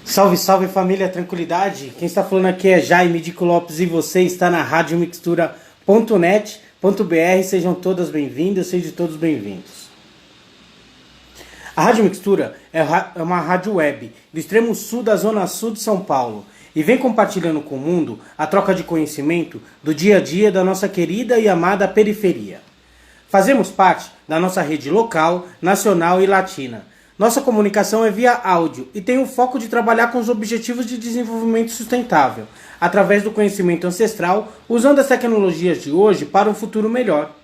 Salve, salve família, tranquilidade? Quem está falando aqui é Jaime Dico Lopes e você está na radiomixtura.net.br. Sejam todas bem-vindas, sejam todos bem-vindos. A Rádio Mixtura é uma rádio web do extremo sul da zona sul de São Paulo e vem compartilhando com o mundo a troca de conhecimento do dia a dia da nossa querida e amada periferia. Fazemos parte da nossa rede local, nacional e latina. Nossa comunicação é via áudio e tem o foco de trabalhar com os objetivos de desenvolvimento sustentável, através do conhecimento ancestral, usando as tecnologias de hoje para um futuro melhor.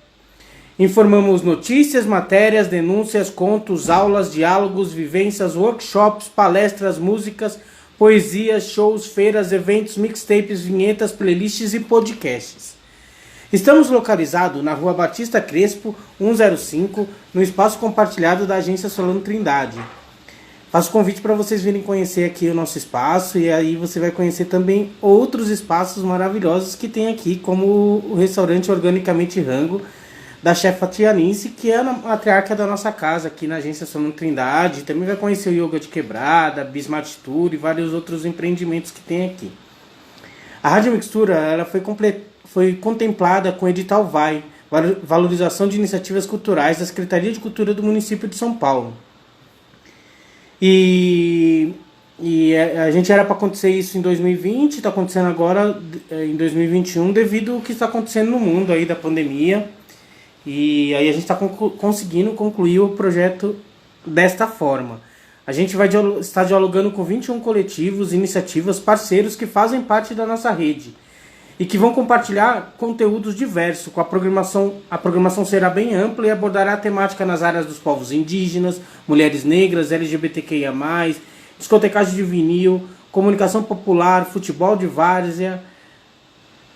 Informamos notícias, matérias, denúncias, contos, aulas, diálogos, vivências, workshops, palestras, músicas, poesias, shows, feiras, eventos, mixtapes, vinhetas, playlists e podcasts. Estamos localizados na Rua Batista Crespo, 105, no espaço compartilhado da Agência Solano Trindade. Faço convite para vocês virem conhecer aqui o nosso espaço e aí você vai conhecer também outros espaços maravilhosos que tem aqui, como o restaurante Organicamente Rango, da chefa Tianice, que é a matriarca da nossa casa aqui na Agência Solano Trindade. Também vai conhecer o Yoga de Quebrada, Bismart Tour e vários outros empreendimentos que tem aqui. A Rádio Mixtura ela foi contemplada com o edital VAI, Valorização de Iniciativas Culturais da Secretaria de Cultura do município de São Paulo. E a gente era para acontecer isso em 2020, está acontecendo agora em 2021 devido ao que está acontecendo no mundo aí da pandemia. E aí a gente está conseguindo concluir o projeto desta forma. A gente vai estar dialogando com 21 coletivos, iniciativas, parceiros que fazem parte da nossa rede e que vão compartilhar conteúdos diversos. A programação será bem ampla e abordará a temática nas áreas dos povos indígenas, mulheres negras, LGBTQIA+, discotecagem de vinil, comunicação popular, futebol de várzea,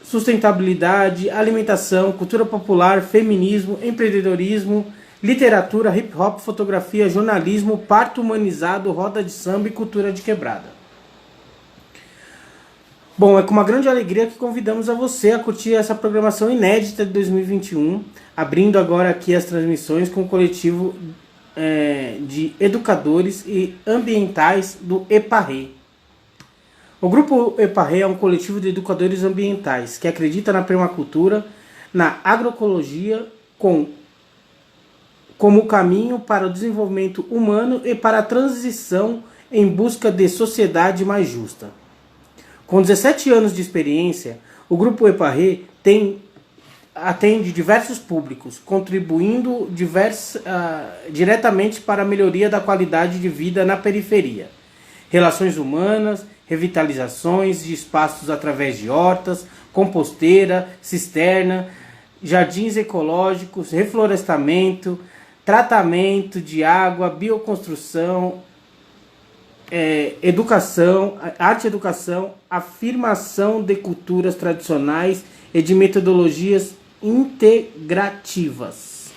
sustentabilidade, alimentação, cultura popular, feminismo, empreendedorismo, literatura, hip hop, fotografia, jornalismo, parto humanizado, roda de samba e cultura de quebrada. Bom, é com uma grande alegria que convidamos a você a curtir essa programação inédita de 2021, abrindo agora aqui as transmissões com o coletivo de educadores e ambientais do EPARRE. O Grupo EPARRE é um coletivo de educadores ambientais que acredita na permacultura, na agroecologia como caminho para o desenvolvimento humano e para a transição em busca de sociedade mais justa. Com 17 anos de experiência, o Grupo EPARRE atende diversos públicos, contribuindo diretamente para a melhoria da qualidade de vida na periferia. Relações humanas, revitalizações de espaços através de hortas, composteira, cisterna, jardins ecológicos, reflorestamento, tratamento de água, bioconstrução, educação, arte-educação, afirmação de culturas tradicionais e de metodologias integrativas.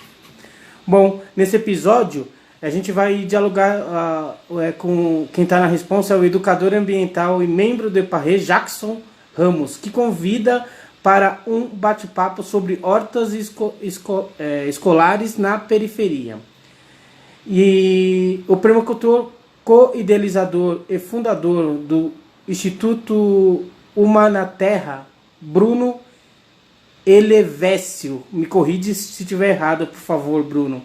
Bom, nesse episódio a gente vai dialogar com quem está na responsa, é o educador ambiental e membro do EPARRE, Jackson Ramos, que convida para um bate-papo sobre hortas escolares na periferia. E o permacultor co-idealizador e fundador do Instituto Humanaterra, Bruno Elevécio, me corrige se estiver errado, por favor, Bruno,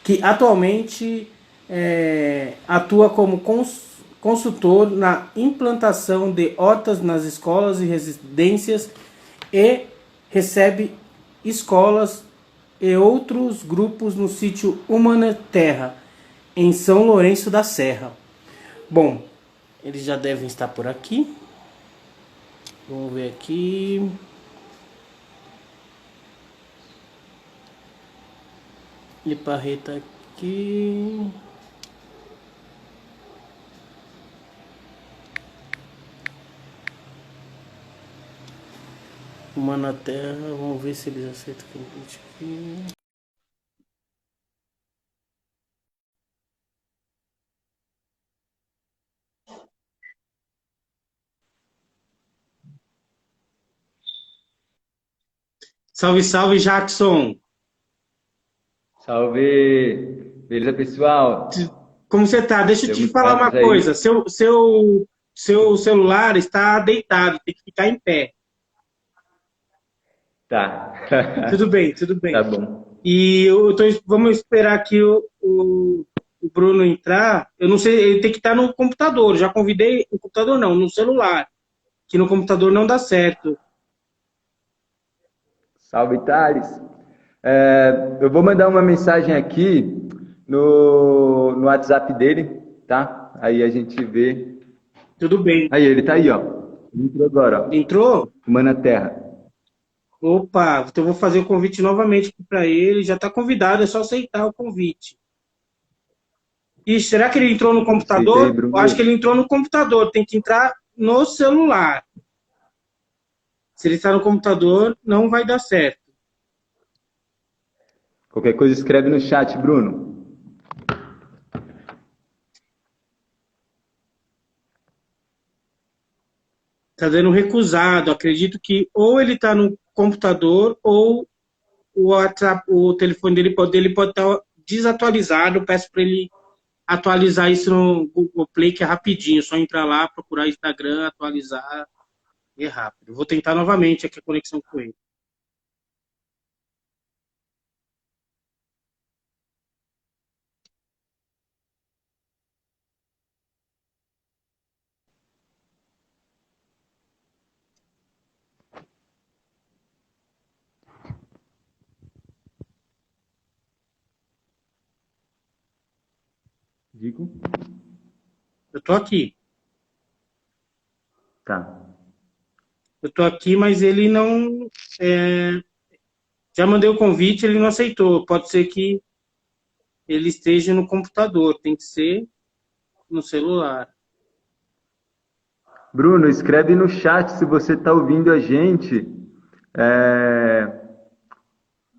que atualmente atua como consultor na implantação de hortas nas escolas e residências e recebe escolas e outros grupos no sítio Humanaterra, em São Lourenço da Serra. Bom, eles já devem estar por aqui. Vamos ver aqui. EPARRE tá aqui. Humanaterra, vamos ver se eles aceitam o convite aqui. Salve, salve, Jackson! Salve! Beleza, pessoal? Como você tá? Deixa eu te Temos falar uma gatos aí. coisa. Seu celular está deitado, tem que ficar em pé. Tá. Tudo bem, tudo Tá bem. bom. E vamos esperar aqui o Bruno entrar. Eu não sei, ele tem que estar no computador. Já convidei, no computador não, no celular. Que no computador não dá certo. Salve, Thales. Eu vou mandar uma mensagem aqui no WhatsApp dele, tá? Aí a gente vê. Tudo bem. Aí, ele tá aí, ó. Ele entrou agora, ó. Entrou? Humana Terra. Opa, então eu vou fazer o convite novamente para ele. Já está convidado, é só aceitar o convite. Ixi, será que ele entrou no Aceitei, computador? Eu acho que Bruno. ele entrou no computador, tem que entrar no celular. Se ele está no computador, não vai dar certo. Qualquer coisa escreve no chat, Bruno. Está dando recusado. Acredito que ou ele está no computador ou o WhatsApp, o telefone dele pode estar desatualizado. Peço para ele atualizar isso no Google Play, que é rapidinho. Só entrar lá, procurar Instagram, atualizar. É rápido. Vou tentar novamente aqui a conexão com ele. Digo? Eu estou aqui. Tá. Eu estou aqui, mas ele não. Já mandei o convite, ele não aceitou. Pode ser que ele esteja no computador, tem que ser no celular. Bruno, escreve no chat se você tá ouvindo a gente. É,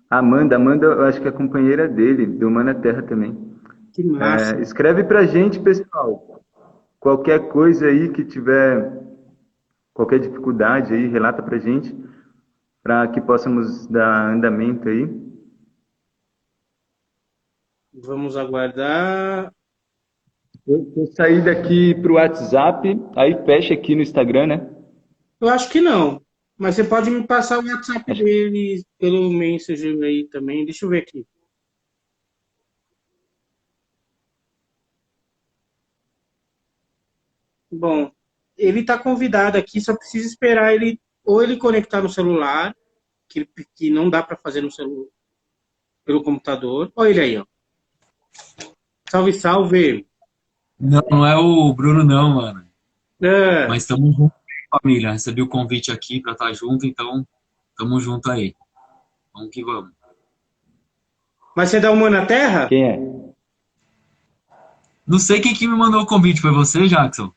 Amanda, eu acho que é a companheira dele, do Humana Terra também. Que massa. Escreve pra gente, pessoal. Qualquer coisa aí que tiver, qualquer dificuldade aí, relata pra gente, para que possamos dar andamento aí. Vamos aguardar. Eu saí daqui pro WhatsApp, aí fecha aqui no Instagram, né? Eu acho que não. Mas você pode me passar o WhatsApp Acho- dele pelo Messenger aí também. Deixa eu ver aqui. Bom, ele está convidado aqui, só precisa esperar ele ou ele conectar no celular, que não dá para fazer no celular, pelo computador. Olha ele aí, ó. Salve, salve. Não, não é o Bruno, não, mano. É, Mas estamos juntos, família. Recebi o convite aqui para estar junto, então estamos junto aí. Vamos que vamos. mas você dá uma na Terra? Quem é? Não sei quem que me mandou o convite, foi você, Jackson?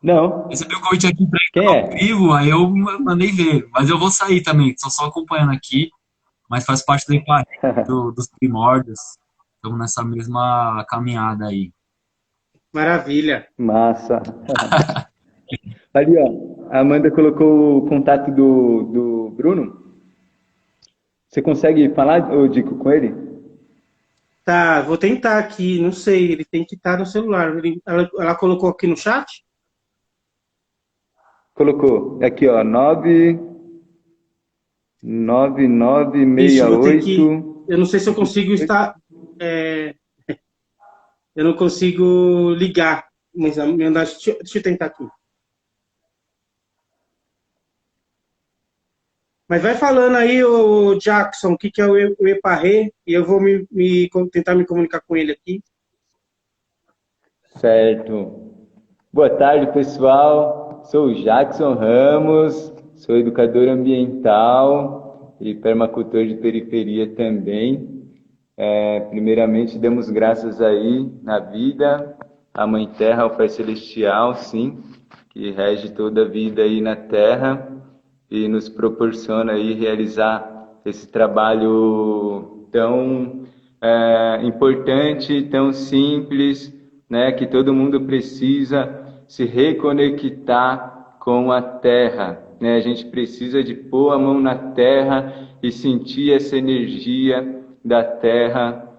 Não. Recebi o convite aqui para Quem entrar ao é? vivo, aí eu mandei ver. Mas eu vou sair também, só acompanhando aqui, mas faz parte da equipe dos primórdios. Estamos nessa mesma caminhada aí. Maravilha. Massa. Ali, ó. A Amanda colocou o contato do Bruno. Você consegue falar, ô Dico, com ele? Tá, vou tentar aqui. Não sei, ele tem que estar no celular. Ela colocou aqui no chat? Colocou. Aqui, ó. 99968. Ixi, vou ter que. Eu não sei se eu consigo estar. é, eu não consigo ligar. Mas deixa eu tentar aqui. Mas vai falando aí, o Jackson, o que, que é o Eparré, e eu vou tentar me comunicar com ele aqui. Certo. Boa tarde, pessoal. Sou o Jackson Ramos, sou educador ambiental e permacultor de periferia também. Primeiramente, damos graças aí na vida, à Mãe Terra, ao Pai Celestial, sim, que rege toda a vida aí na Terra e nos proporciona aí realizar esse trabalho tão importante, tão simples, né, que todo mundo precisa se reconectar com a Terra, né? A gente precisa de pôr a mão na Terra e sentir essa energia da Terra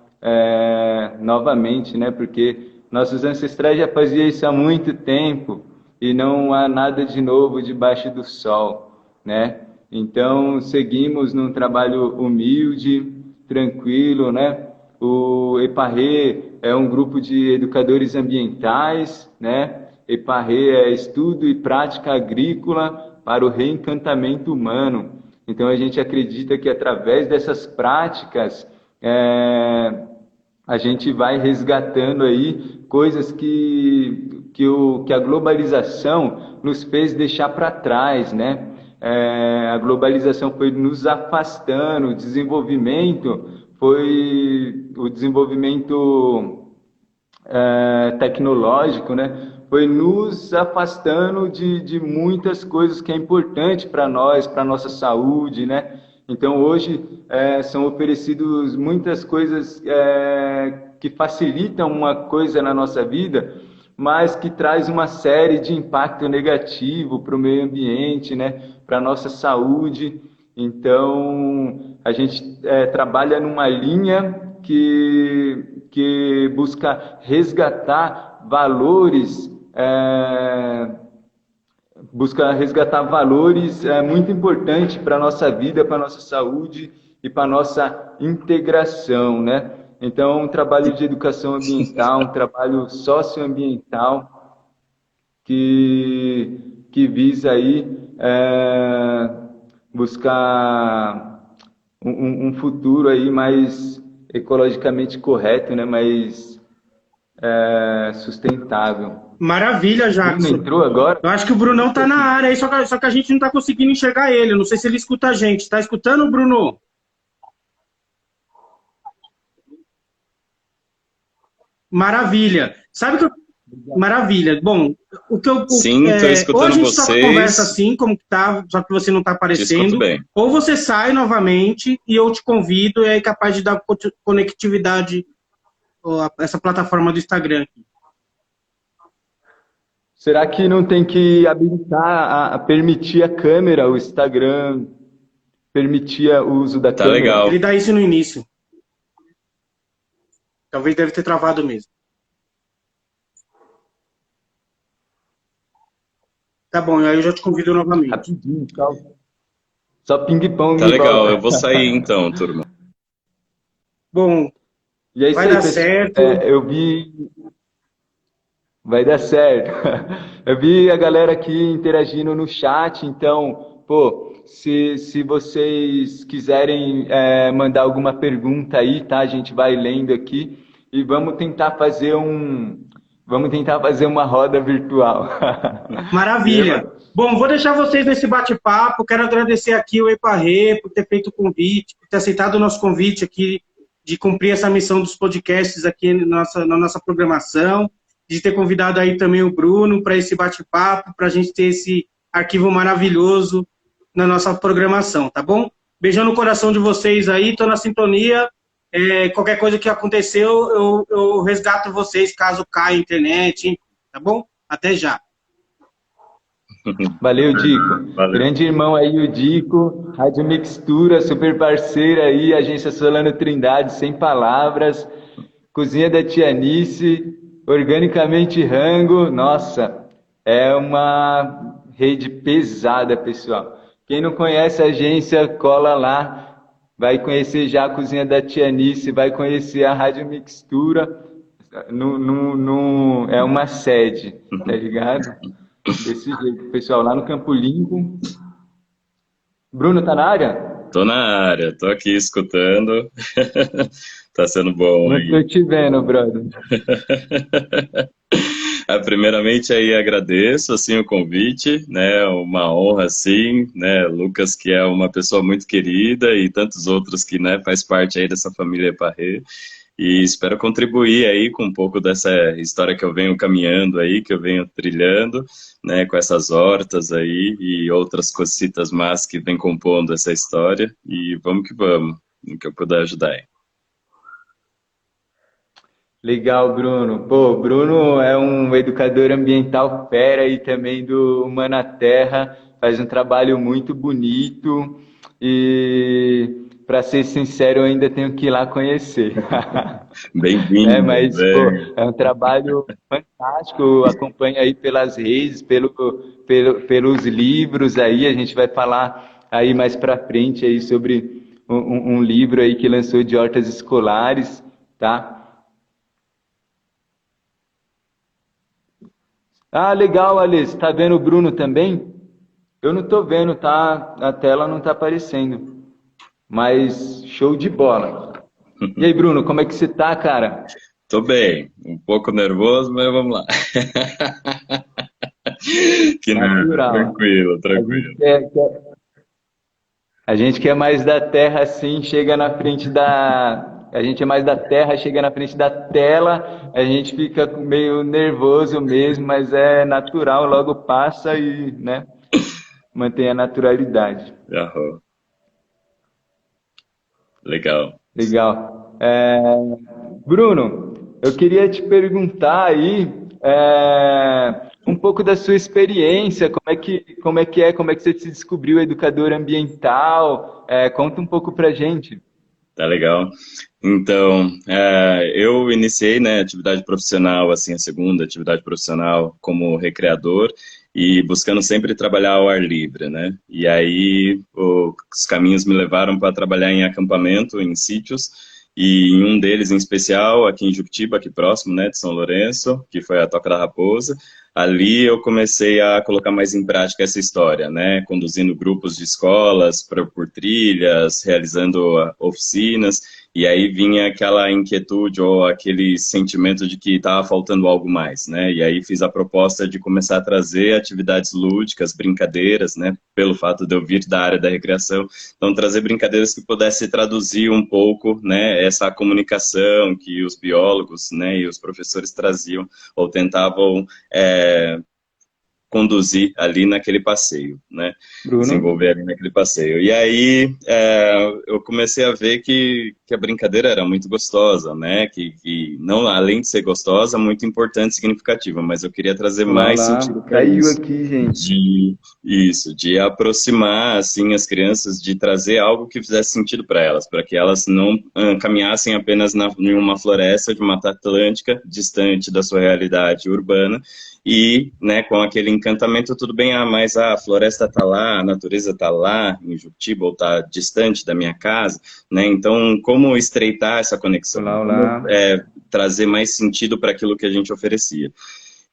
novamente, né? Porque nossos ancestrais já faziam isso há muito tempo e não há nada de novo debaixo do sol, né? Então, seguimos num trabalho humilde, tranquilo, né? O EPARRE é um grupo de educadores ambientais, né? EPARRE é estudo e prática agrícola para o reencantamento humano. Então, a gente acredita que através dessas práticas, a gente vai resgatando aí coisas que a globalização nos fez deixar para trás, né? A globalização foi nos afastando, o desenvolvimento tecnológico, né? Foi nos afastando de muitas coisas que é importante para nós, para nossa saúde, né? Então hoje são oferecidos muitas coisas que facilitam uma coisa na nossa vida, mas que traz uma série de impacto negativo para o meio ambiente, né? Para a nossa saúde. Então a gente trabalha numa linha que busca resgatar valores muito importantes para a nossa vida, para a nossa saúde e para a nossa integração, né? Então, um trabalho de educação ambiental, um trabalho socioambiental que visa aí buscar um futuro aí mais ecologicamente correto, né? Mais sustentável. Maravilha, Jackson. Bruno entrou agora? Eu acho que o Brunão tá na área aí, só que a gente não tá conseguindo enxergar ele. Eu não sei se ele escuta a gente. Tá escutando, Bruno? Maravilha. Sabe o que eu... Maravilha. Bom, o que eu... Sim, estou escutando ou a gente vocês. toca a conversa assim, como que tá, só que você não tá Te aparecendo. escuto bem. Ou você sai novamente e eu te convido e é capaz de dar conectividade a essa plataforma do Instagram aqui. Será que não tem que habilitar, permitir a câmera, o Instagram permitia o uso da Tá câmera? legal. Ele dá isso no início. Talvez deve ter travado mesmo. Tá bom, aí eu já te convido novamente. Rapidinho, só ping-pong. Tá de legal, volta. eu vou sair então, turma. Bom, E é isso vai aí, dar pessoal. certo. Eu vi. Vai dar certo. Eu vi a galera aqui interagindo no chat, então, pô, se vocês quiserem mandar alguma pergunta aí, tá? A gente vai lendo aqui e vamos tentar fazer uma roda virtual. Maravilha. Bom, vou deixar vocês nesse bate-papo. Quero agradecer aqui o EPARRE por ter feito o convite, por ter aceitado o nosso convite aqui de cumprir essa missão dos podcasts aqui na nossa programação, de ter convidado aí também o Bruno para esse bate-papo, para a gente ter esse arquivo maravilhoso na nossa programação, tá bom? Beijão no coração de vocês aí, tô na sintonia. Qualquer coisa que aconteceu, eu resgato vocês caso caia a internet, tá bom? Até já. Valeu, Dico. Valeu. Grande irmão aí, o Dico. Rádio Mixtura, super parceira aí, Agência Solano Trindade, sem palavras. Cozinha da Tianice, Organicamente Rango. Nossa, é uma rede pesada, pessoal. Quem não conhece a agência, cola lá. Vai conhecer já a Cozinha da Tianice, vai conhecer a Rádio Mixtura. É uma sede, tá ligado? Desse jeito, pessoal, lá no Campo Limpo. Bruno, tá na área? Tô na área, tô aqui escutando. Tá sendo bom Não aí. tô te vendo, brother. Primeiramente aí agradeço assim o convite, né? Uma honra assim, né? Lucas que é uma pessoa muito querida e tantos outros que, né, faz parte aí dessa família EPARRE. E espero contribuir aí com um pouco dessa história que eu venho caminhando aí, que eu venho trilhando, né, com essas hortas aí e outras cositas más que vem compondo essa história. E vamos que vamos, no que eu puder ajudar aí. Legal, Bruno. Pô, Bruno é um educador ambiental fera e também do Humana Terra, faz um trabalho muito bonito e para ser sincero, eu ainda tenho que ir lá conhecer. Bem-vindo, Mas, pô, velho. é um trabalho fantástico, acompanha aí pelas redes, pelos livros aí, a gente vai falar aí mais para frente aí sobre um livro aí que lançou de hortas escolares, tá? Ah, legal, Alice, tá vendo o Bruno também? Eu não tô vendo, tá? A tela não tá aparecendo, mas show de bola. E aí, Bruno, como é que você tá, cara? Tô bem, um pouco nervoso, mas vamos lá. Que nada, Natural. tranquilo, A gente tranquilo. a gente que é mais da terra, assim, chega na frente da. A gente é mais da terra, chega na frente da tela, a gente fica meio nervoso mesmo, mas é natural, logo passa e, né, mantém a naturalidade. Aham, legal. Legal. Bruno, eu queria te perguntar aí um pouco da sua experiência, como é que você se descobriu educador ambiental? Conta um pouco pra gente. Tá legal. Então, eu iniciei, né, atividade profissional, assim, a segunda atividade profissional como recreador e buscando sempre trabalhar ao ar livre, né? E aí os caminhos me levaram para trabalhar em acampamento, em sítios, e em um deles em especial, aqui em Juquitiba, aqui próximo, né, de São Lourenço, que foi a Toca da Raposa. Ali eu comecei a colocar mais em prática essa história, né? Conduzindo grupos de escolas por trilhas, realizando oficinas, e aí vinha aquela inquietude ou aquele sentimento de que estava faltando algo mais, né? E aí fiz a proposta de começar a trazer atividades lúdicas, brincadeiras, né? Pelo fato de eu vir da área da recreação, então trazer brincadeiras que pudesse traduzir um pouco, né? Essa comunicação que os biólogos, né? E os professores traziam ou tentavam conduzir ali naquele passeio, né? Bruno? Desenvolver ali naquele passeio. E aí eu comecei a ver que a brincadeira era muito gostosa, né? Que não, além de ser gostosa, muito importante e significativa, mas eu queria trazer Olá, mais sentido olá. para Caiu isso. aqui, gente. De aproximar assim as crianças, de trazer algo que fizesse sentido para que elas não caminhassem apenas em uma floresta de Mata Atlântica, distante da sua realidade urbana, e, né, com aquele encantamento, tudo bem, mas a floresta está lá, a natureza está lá, em Juquitiba, ou está distante da minha casa, né, então como estreitar essa conexão, Olá, como olá. trazer mais sentido para aquilo que a gente oferecia.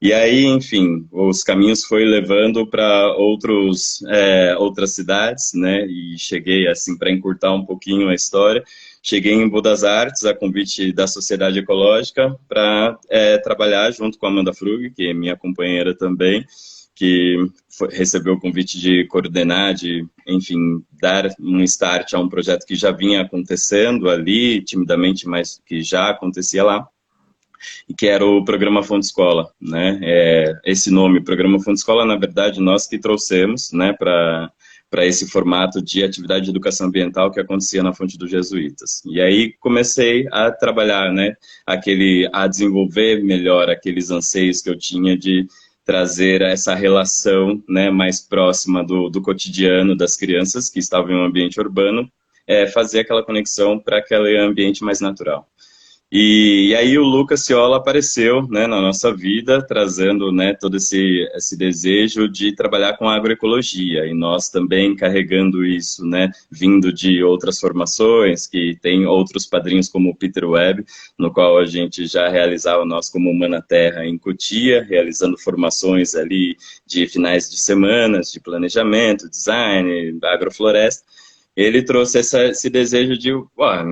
E aí, enfim, os caminhos foi levando para outras cidades, né? E cheguei, assim, para encurtar um pouquinho a história, cheguei em Budas Artes, a convite da Sociedade Ecológica, para trabalhar junto com a Amanda Frug, que é minha companheira também, que recebeu o convite de coordenar, de, enfim, dar um start a um projeto que já vinha acontecendo ali, timidamente, mas que já acontecia lá, e que era o Programa Fonte Escola, né? Esse nome, Programa Fonte Escola, na verdade, nós que trouxemos, né, para esse formato de atividade de educação ambiental que acontecia na Fonte dos Jesuítas. E aí comecei a trabalhar, né, a desenvolver melhor aqueles anseios que eu tinha de trazer essa relação, né, mais próxima do cotidiano das crianças que estavam em um ambiente urbano, fazer aquela conexão para aquele ambiente mais natural. E aí o Lucas Ciola apareceu, né, na nossa vida, trazendo, né, todo esse desejo de trabalhar com agroecologia, e nós também carregando isso, né, vindo de outras formações, que tem outros padrinhos como o Peter Webb, no qual a gente já realizava nós como Humana Terra em Cotia, realizando formações ali de finais de semanas, de planejamento, design, agrofloresta. Ele trouxe esse desejo de,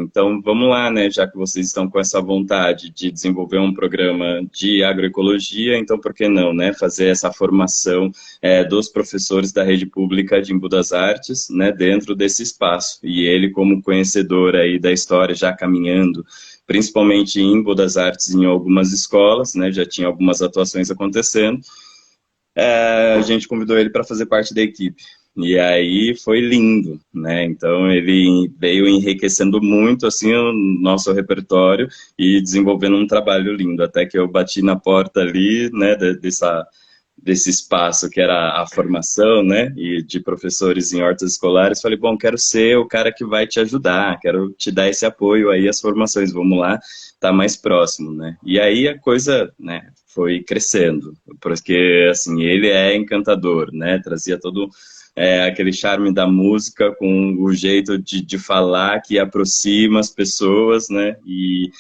então vamos lá, né, já que vocês estão com essa vontade de desenvolver um programa de agroecologia, então por que não, né, fazer essa formação dos professores da rede pública de Embu das Artes, né, dentro desse espaço. E ele, como conhecedor aí da história, já caminhando, principalmente em Embu das Artes, em algumas escolas, né, já tinha algumas atuações acontecendo, a gente convidou ele para fazer parte da equipe. E aí foi lindo, né? Então ele veio enriquecendo muito assim o nosso repertório e desenvolvendo um trabalho lindo, até que eu bati na porta ali, né, desse espaço que era a formação, né, e de professores em hortas escolares, falei, bom, quero ser o cara que vai te ajudar, quero te dar esse apoio aí às formações, vamos lá, tá mais próximo, né, e aí a coisa, né, foi crescendo, porque, assim, ele é encantador, né, trazia todo aquele charme da música com o jeito de falar que aproxima as pessoas, né, e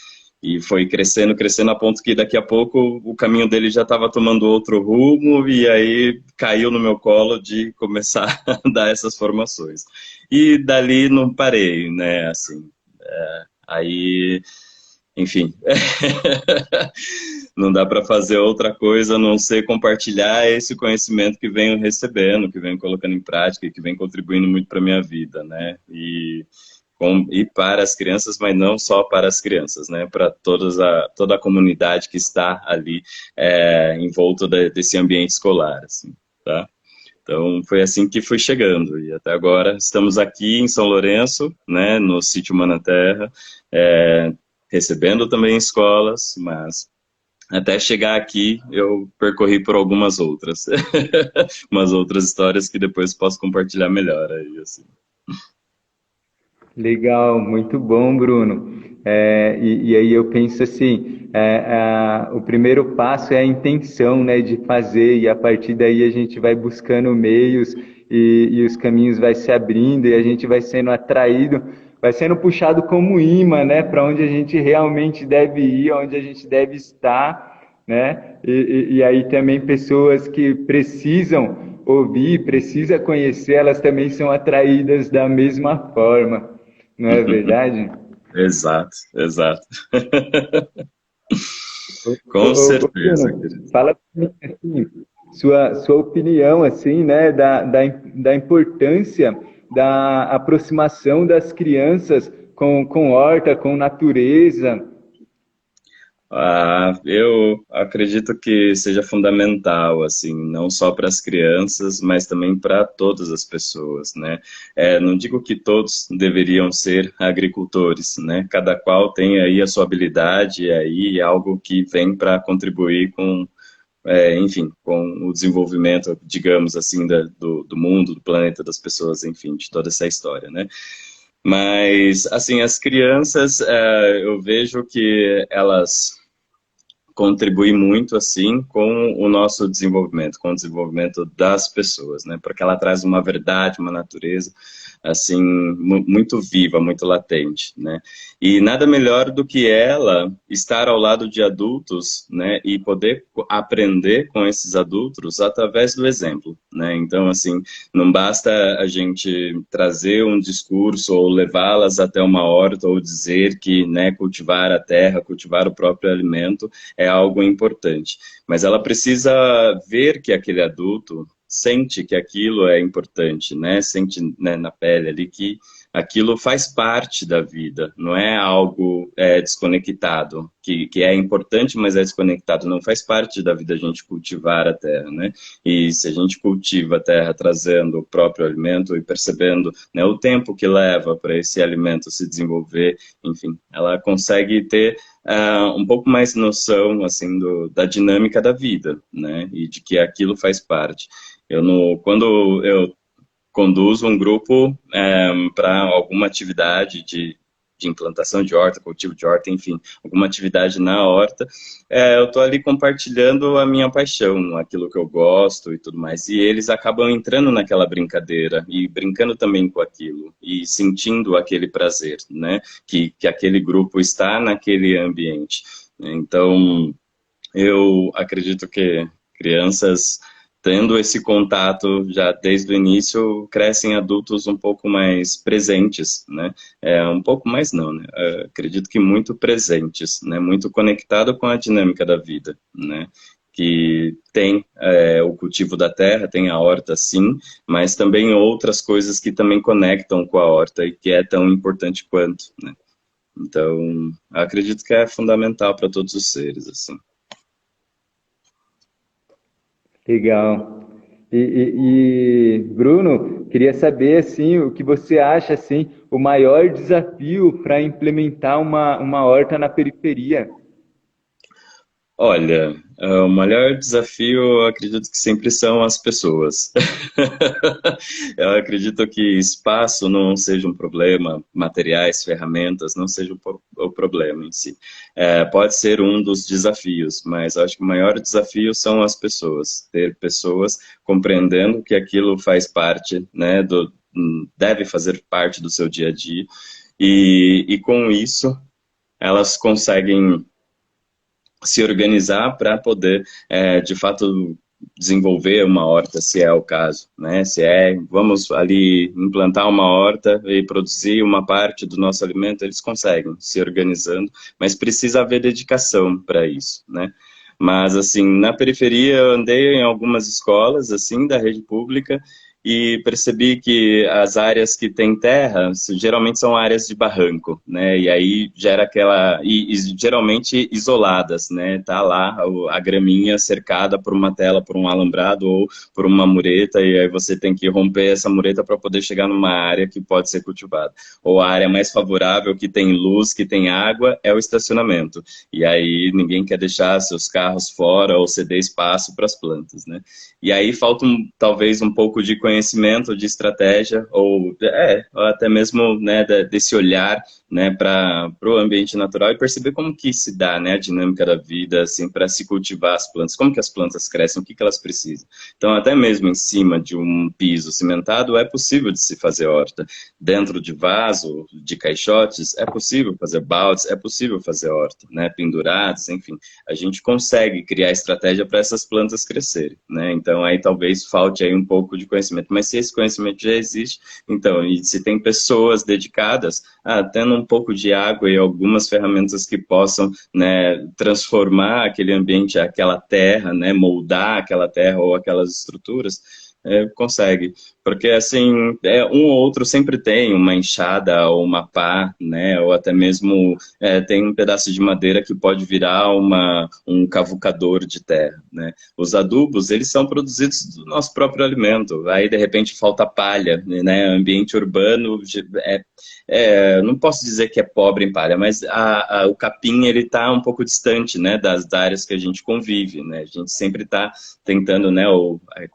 foi crescendo, crescendo, a ponto que daqui a pouco o caminho dele já estava tomando outro rumo, e aí caiu no meu colo de começar a dar essas formações. E dali não parei, né, assim, aí, enfim, não dá para fazer outra coisa a não ser compartilhar esse conhecimento que venho recebendo, que venho colocando em prática e que vem contribuindo muito para a minha vida, né, e para as crianças, mas não só para as crianças, né? Para toda a comunidade que está ali em volta desse ambiente escolar, assim, tá? Então, foi assim que fui chegando, e até agora estamos aqui em São Lourenço, né, no sítio Manaterra, recebendo também escolas, mas até chegar aqui eu percorri por algumas outras, umas outras histórias que depois posso compartilhar melhor aí, assim. Legal, muito bom, Bruno. E aí eu penso assim, o primeiro passo é a intenção, né, de fazer, e a partir daí a gente vai buscando meios e os caminhos vai se abrindo e a gente vai sendo atraído, vai sendo puxado como imã, né, para onde a gente realmente deve ir, onde a gente deve estar, né? E aí também pessoas que precisam ouvir, precisam conhecer, elas também são atraídas da mesma forma. Não é verdade? Exato, exato. Com Ô, certeza, Bruno, querido. fala pra mim, assim, sua opinião, assim, né, da importância da aproximação das crianças com horta, com natureza. Eu acredito que seja fundamental, assim, não só para as crianças, mas também para todas as pessoas, né? Não digo que todos deveriam ser agricultores, né? Cada qual tem aí a sua habilidade, aí algo que vem para contribuir com, enfim, com o desenvolvimento, digamos assim, do mundo, do planeta, das pessoas, enfim, de toda essa história, né? Mas, assim, as crianças, eu vejo que elas contribui muito assim com o nosso desenvolvimento, com o desenvolvimento das pessoas, né? Porque ela traz uma verdade, uma natureza assim muito viva, muito latente, né? E nada melhor do que ela estar ao lado de adultos, né? E poder aprender com esses adultos através do exemplo, né? Então assim, não basta a gente trazer um discurso ou levá-las até uma horta ou dizer que, né, cultivar a terra, cultivar o próprio alimento é algo importante. Mas ela precisa ver que aquele adulto sente que aquilo é importante, né? Sente, né, na pele ali que aquilo faz parte da vida, não é algo desconectado, que é importante, mas é desconectado, não faz parte da vida a gente cultivar a terra, né? E se a gente cultiva a terra trazendo o próprio alimento e percebendo, né, o tempo que leva para esse alimento se desenvolver, enfim, ela consegue ter um pouco mais noção, assim, da dinâmica da vida, né? E de que aquilo faz parte. Quando eu conduzo um grupo para alguma atividade de implantação de horta, cultivo de horta, enfim, alguma atividade na horta, eu estou ali compartilhando a minha paixão, aquilo que eu gosto e tudo mais, e eles acabam entrando naquela brincadeira e brincando também com aquilo e sentindo aquele prazer, né, que aquele grupo está naquele ambiente. Então, eu acredito que crianças tendo esse contato já desde o início, crescem adultos um pouco mais presentes, né? Um pouco mais não, né? Acredito que muito presentes, né? Muito conectado com a dinâmica da vida, né? Que tem o cultivo da terra, tem a horta sim, mas também outras coisas que também conectam com a horta e que é tão importante quanto, né? Então, acredito que é fundamental para todos os seres, assim. Legal. Bruno, queria saber assim, o que você acha assim, o maior desafio para implementar uma horta na periferia? Olha, o maior desafio, eu acredito que sempre são as pessoas. Eu acredito que espaço não seja um problema, materiais, ferramentas não seja o problema em si. Pode ser um dos desafios, mas eu acho que o maior desafio são as pessoas. Ter pessoas compreendendo que aquilo faz parte, né, deve fazer parte do seu dia a dia, e com isso elas conseguem se organizar para poder, de fato, desenvolver uma horta, se é o caso, né? Se vamos ali implantar uma horta e produzir uma parte do nosso alimento, eles conseguem se organizando, mas precisa haver dedicação para isso, né? Mas, assim, na periferia eu andei em algumas escolas, assim, da rede pública, e percebi que as áreas que têm terra geralmente são áreas de barranco, né? E aí gera aquela e geralmente isoladas, né? Tá lá a graminha cercada por uma tela, por um alambrado ou por uma mureta, e aí você tem que romper essa mureta para poder chegar numa área que pode ser cultivada. Ou a área mais favorável, que tem luz, que tem água, é o estacionamento. E aí ninguém quer deixar seus carros fora ou ceder espaço para as plantas, né? E aí falta talvez um pouco de conhecimento, de estratégia, ou até mesmo, né, desse olhar, né, para o ambiente natural e perceber como que se dá, né, a dinâmica da vida, assim, para se cultivar as plantas, como que as plantas crescem, o que que elas precisam. Então, até mesmo em cima de um piso cimentado, é possível de se fazer horta. Dentro de vaso, de caixotes, é possível fazer baldes, é possível fazer horta, né, pendurados, enfim. A gente consegue criar estratégia para essas plantas crescerem, né? Então aí talvez falte aí um pouco de conhecimento, mas se esse conhecimento já existe, então, e se tem pessoas dedicadas, tendo um pouco de água e algumas ferramentas que possam, né, transformar aquele ambiente, aquela terra, né, moldar aquela terra ou aquelas estruturas, consegue, porque assim, um ou outro sempre tem uma enxada ou uma pá, né, ou até mesmo tem um pedaço de madeira que pode virar um cavucador de terra, né. Os adubos, eles são produzidos do nosso próprio alimento, aí de repente falta palha, né, ambiente urbano, não posso dizer que é pobre em palha, mas o capim, ele está um pouco distante, né, das áreas que a gente convive, né, a gente sempre está tentando, né,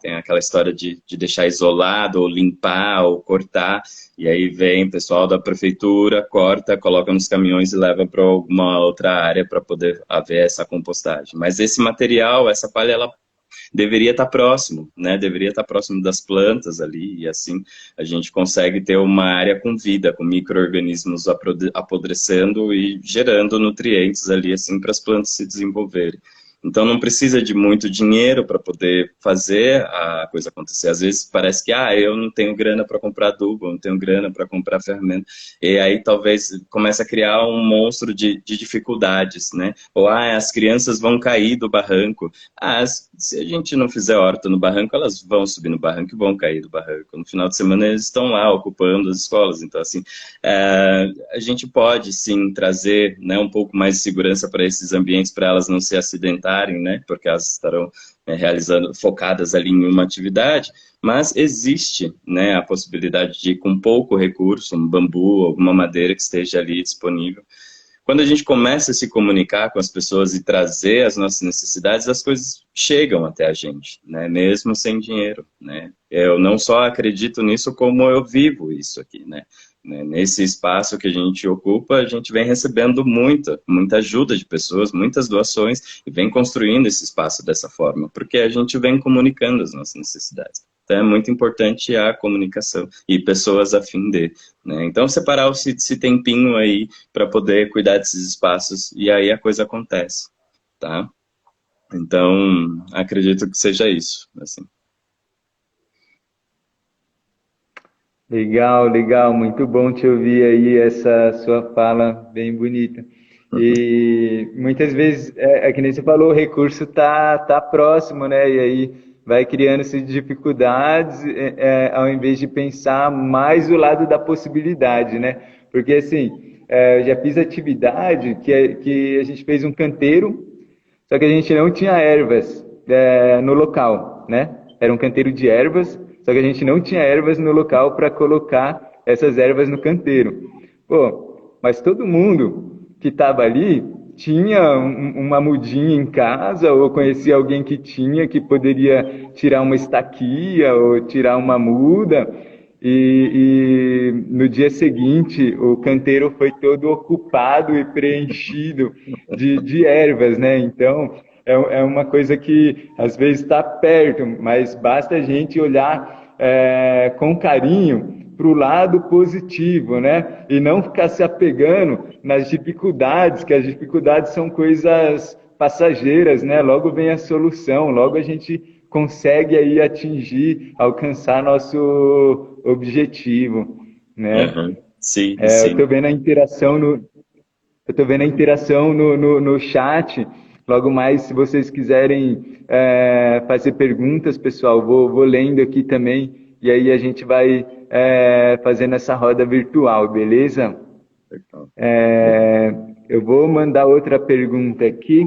tem aquela história de deixar isolado, ou limpar, ou cortar, e aí vem o pessoal da prefeitura, corta, coloca nos caminhões e leva para alguma outra área para poder haver essa compostagem. Mas esse material, essa palha, ela deveria estar próximo, né? Deveria estar próximo das plantas ali, e assim a gente consegue ter uma área com vida, com micro-organismos apodrecendo e gerando nutrientes ali, assim, para as plantas se desenvolverem. Então não precisa de muito dinheiro para poder fazer a coisa acontecer. Às vezes parece que eu não tenho grana para comprar adubo, eu não tenho grana para comprar ferramenta. E aí talvez comece a criar um monstro de dificuldades, né? Ou as crianças vão cair do barranco. Se a gente não fizer horta no barranco, elas vão subir no barranco e vão cair do barranco. No final de semana eles estão lá ocupando as escolas. Então assim, a gente pode sim trazer, né, um pouco mais de segurança para esses ambientes, para elas não se acidentarem, né, porque elas estarão focadas ali em uma atividade, mas existe, né, a possibilidade de, com pouco recurso, um bambu, alguma madeira que esteja ali disponível. Quando a gente começa a se comunicar com as pessoas e trazer as nossas necessidades, as coisas chegam até a gente, né, mesmo sem dinheiro, né. Eu não só acredito nisso, como eu vivo isso aqui, né. Nesse espaço que a gente ocupa, a gente vem recebendo muita ajuda de pessoas, muitas doações, e vem construindo esse espaço dessa forma, porque a gente vem comunicando as nossas necessidades. Então é muito importante a comunicação e pessoas a fim de, né? Então separar esse tempinho aí para poder cuidar desses espaços, e aí a coisa acontece, tá? Então acredito que seja isso, assim. Legal, legal, muito bom te ouvir aí, essa sua fala bem bonita. E muitas vezes, que nem você falou, o recurso tá próximo, né? E aí vai criando-se dificuldades, ao invés de pensar mais o lado da possibilidade, né? Porque assim, eu já fiz atividade que a gente fez um canteiro, só que a gente não tinha ervas no local, né? Era um canteiro de ervas, só que a gente não tinha ervas no local para colocar essas ervas no canteiro. Pô, mas todo mundo que estava ali tinha uma mudinha em casa, ou conhecia alguém que tinha, que poderia tirar uma estaquia ou tirar uma muda. E no dia seguinte, o canteiro foi todo ocupado e preenchido de ervas, né? Então, é uma coisa que às vezes está perto, mas basta a gente olhar com carinho para o lado positivo, né? E não ficar se apegando nas dificuldades, que as dificuldades são coisas passageiras, né? Logo vem a solução, logo a gente consegue aí atingir, alcançar nosso objetivo, né? Uhum. Sim, Eu sim. estou vendo a interação no chat. Logo mais, se vocês quiserem fazer perguntas, pessoal, vou lendo aqui também, e aí a gente vai fazendo essa roda virtual, beleza? Legal. Eu vou mandar outra pergunta aqui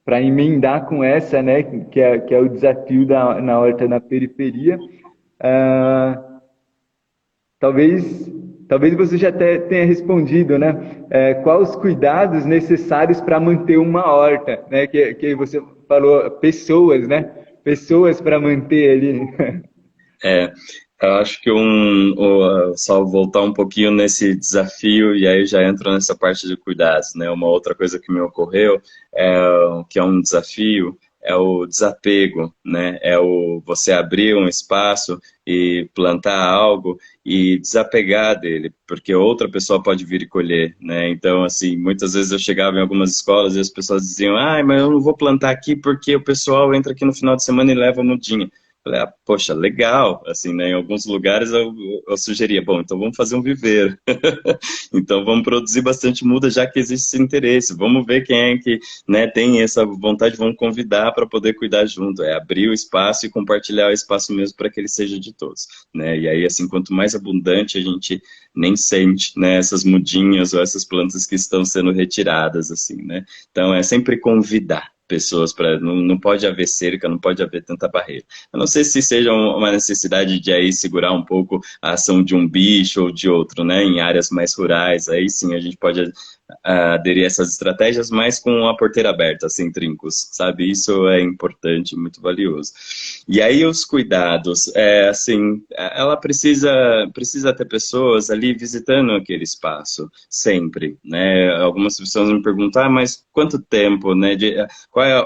para emendar com essa, né, que é o desafio na horta na periferia. Talvez você já tenha respondido, né? Quais os cuidados necessários para manter uma horta, né? Que você falou, pessoas, né? Pessoas para manter ali. Eu acho que só voltar um pouquinho nesse desafio, e aí já entro nessa parte de cuidados, né? Uma outra coisa que me ocorreu, que é um desafio, é o desapego, né? É você abrir um espaço e plantar algo e desapegar dele, porque outra pessoa pode vir e colher, né? Então, assim, muitas vezes eu chegava em algumas escolas e as pessoas diziam, mas eu não vou plantar aqui porque o pessoal entra aqui no final de semana e leva a mudinha. Falei, poxa, legal, assim, né, em alguns lugares eu sugeria, bom, então vamos fazer um viveiro, então vamos produzir bastante muda, já que existe esse interesse, vamos ver quem é que, né, tem essa vontade, vamos convidar para poder cuidar junto, abrir o espaço e compartilhar o espaço mesmo para que ele seja de todos, né, e aí, assim, quanto mais abundante a gente nem sente, né, essas mudinhas ou essas plantas que estão sendo retiradas, assim, né, então é sempre convidar pessoas para não pode haver cerca, não pode haver tanta barreira. Eu não sei se seja uma necessidade de aí segurar um pouco a ação de um bicho ou de outro, né? Em áreas mais rurais, aí sim a gente pode aderir a essas estratégias, mas com a porteira aberta, sem trincos, sabe? Isso é importante, muito valioso. E aí os cuidados, assim, ela precisa ter pessoas ali visitando aquele espaço, sempre, né? Algumas pessoas me perguntam, mas quanto tempo, né? Qual é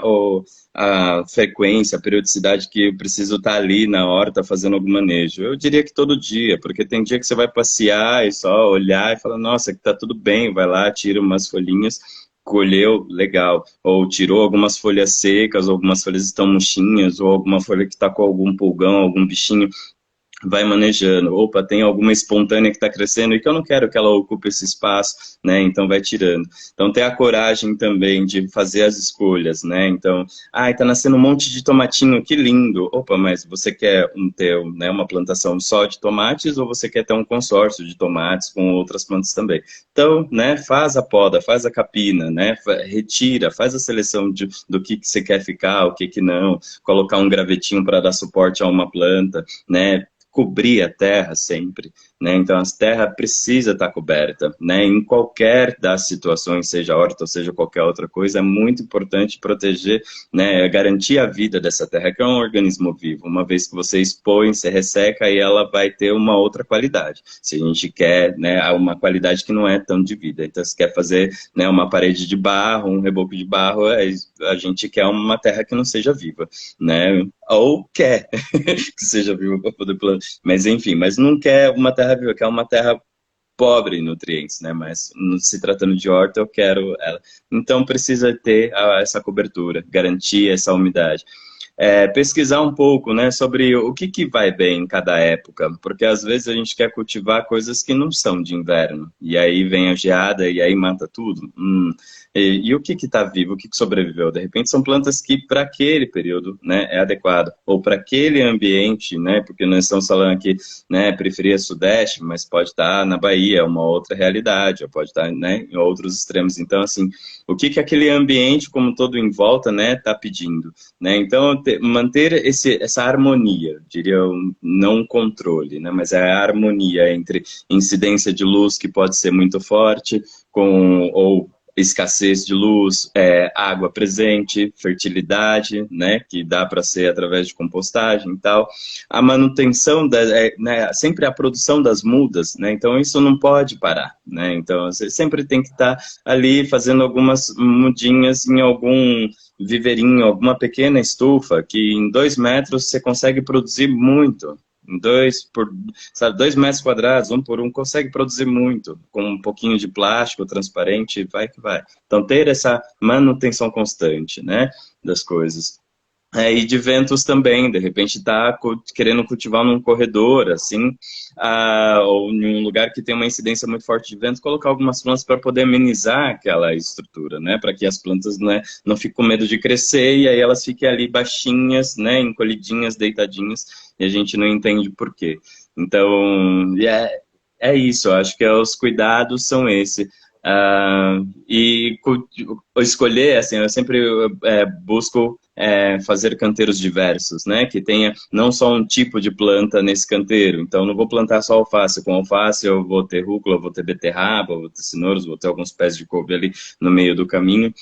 a frequência, a periodicidade que eu preciso estar ali na horta fazendo algum manejo? Eu diria que todo dia, porque tem dia que você vai passear e só olhar e falar, nossa, que tá tudo bem, vai lá, tira umas folhinhas, colheu, legal, ou tirou algumas folhas secas, ou algumas folhas estão murchinhas, ou alguma folha que está com algum pulgão, algum bichinho, vai manejando, opa, tem alguma espontânea que está crescendo e que eu não quero que ela ocupe esse espaço, né, então vai tirando. Então ter a coragem também de fazer as escolhas, né, então, está nascendo um monte de tomatinho, que lindo, opa, mas você quer ter, né, uma plantação só de tomates ou você quer ter um consórcio de tomates com outras plantas também? Então, né, faz a poda, faz a capina, né, retira, faz a seleção do que você quer ficar, o que não, colocar um gravetinho para dar suporte a uma planta, né, cobrir a terra sempre, né? Então a terra precisa estar coberta, né? Em qualquer das situações, seja horta ou seja qualquer outra coisa, é muito importante proteger, né? Garantir a vida dessa terra, que é um organismo vivo. Uma vez que você expõe, você resseca, aí ela vai ter uma outra qualidade. Se a gente quer, né, uma qualidade que não é tão de vida. Então se quer fazer, né, uma parede de barro, um reboco de barro, a gente quer uma terra que não seja viva, né? Ou quer que seja viva para poder plantar. Mas enfim, mas não quer uma terra viva, quer uma terra pobre em nutrientes, né? Mas se tratando de horta, eu quero ela. Então precisa ter essa cobertura, garantir essa umidade. Pesquisar um pouco, né, sobre o que vai bem em cada época, porque às vezes a gente quer cultivar coisas que não são de inverno, e aí vem a geada e aí mata tudo. E o que está vivo, o que sobreviveu? De repente são plantas que para aquele período, né, é adequado, ou para aquele ambiente, né, porque nós estamos falando aqui, né, periferia sudeste, mas pode estar na Bahia, uma outra realidade, ou pode estar, né, em outros extremos. Então, assim, o que aquele ambiente como todo em volta, né, está pedindo, né? Então, manter essa harmonia, diria, não um controle, né, mas é a harmonia entre incidência de luz que pode ser muito forte, ou escassez de luz, água presente, fertilidade, né, que dá para ser através de compostagem e tal, a manutenção, né, sempre a produção das mudas, né, então isso não pode parar, né, então você sempre tem que estar ali fazendo algumas mudinhas em algum viveirinho, alguma pequena estufa, que em 2 metros você consegue produzir muito. Em 2 metros quadrados, 1 por 1, consegue produzir muito, com um pouquinho de plástico transparente, vai que vai. Então, ter essa manutenção constante, né, das coisas. E de ventos também, de repente está querendo cultivar num corredor, assim, ou em um lugar que tem uma incidência muito forte de vento, colocar algumas plantas para poder amenizar aquela estrutura, né, para que as plantas, né, não fiquem com medo de crescer e aí elas fiquem ali baixinhas, né, encolhidinhas, deitadinhas, e a gente não entende por quê. Então, é isso, eu acho que os cuidados são esse. E escolher, assim, eu sempre busco fazer canteiros diversos, né? Que tenha não só um tipo de planta nesse canteiro. Então, não vou plantar só alface. Com alface eu vou ter rúcula, eu vou ter beterraba, eu vou ter cenouras, vou ter alguns pés de couve ali no meio do caminho.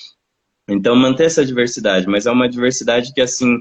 Então, manter essa diversidade, mas é uma diversidade que, assim,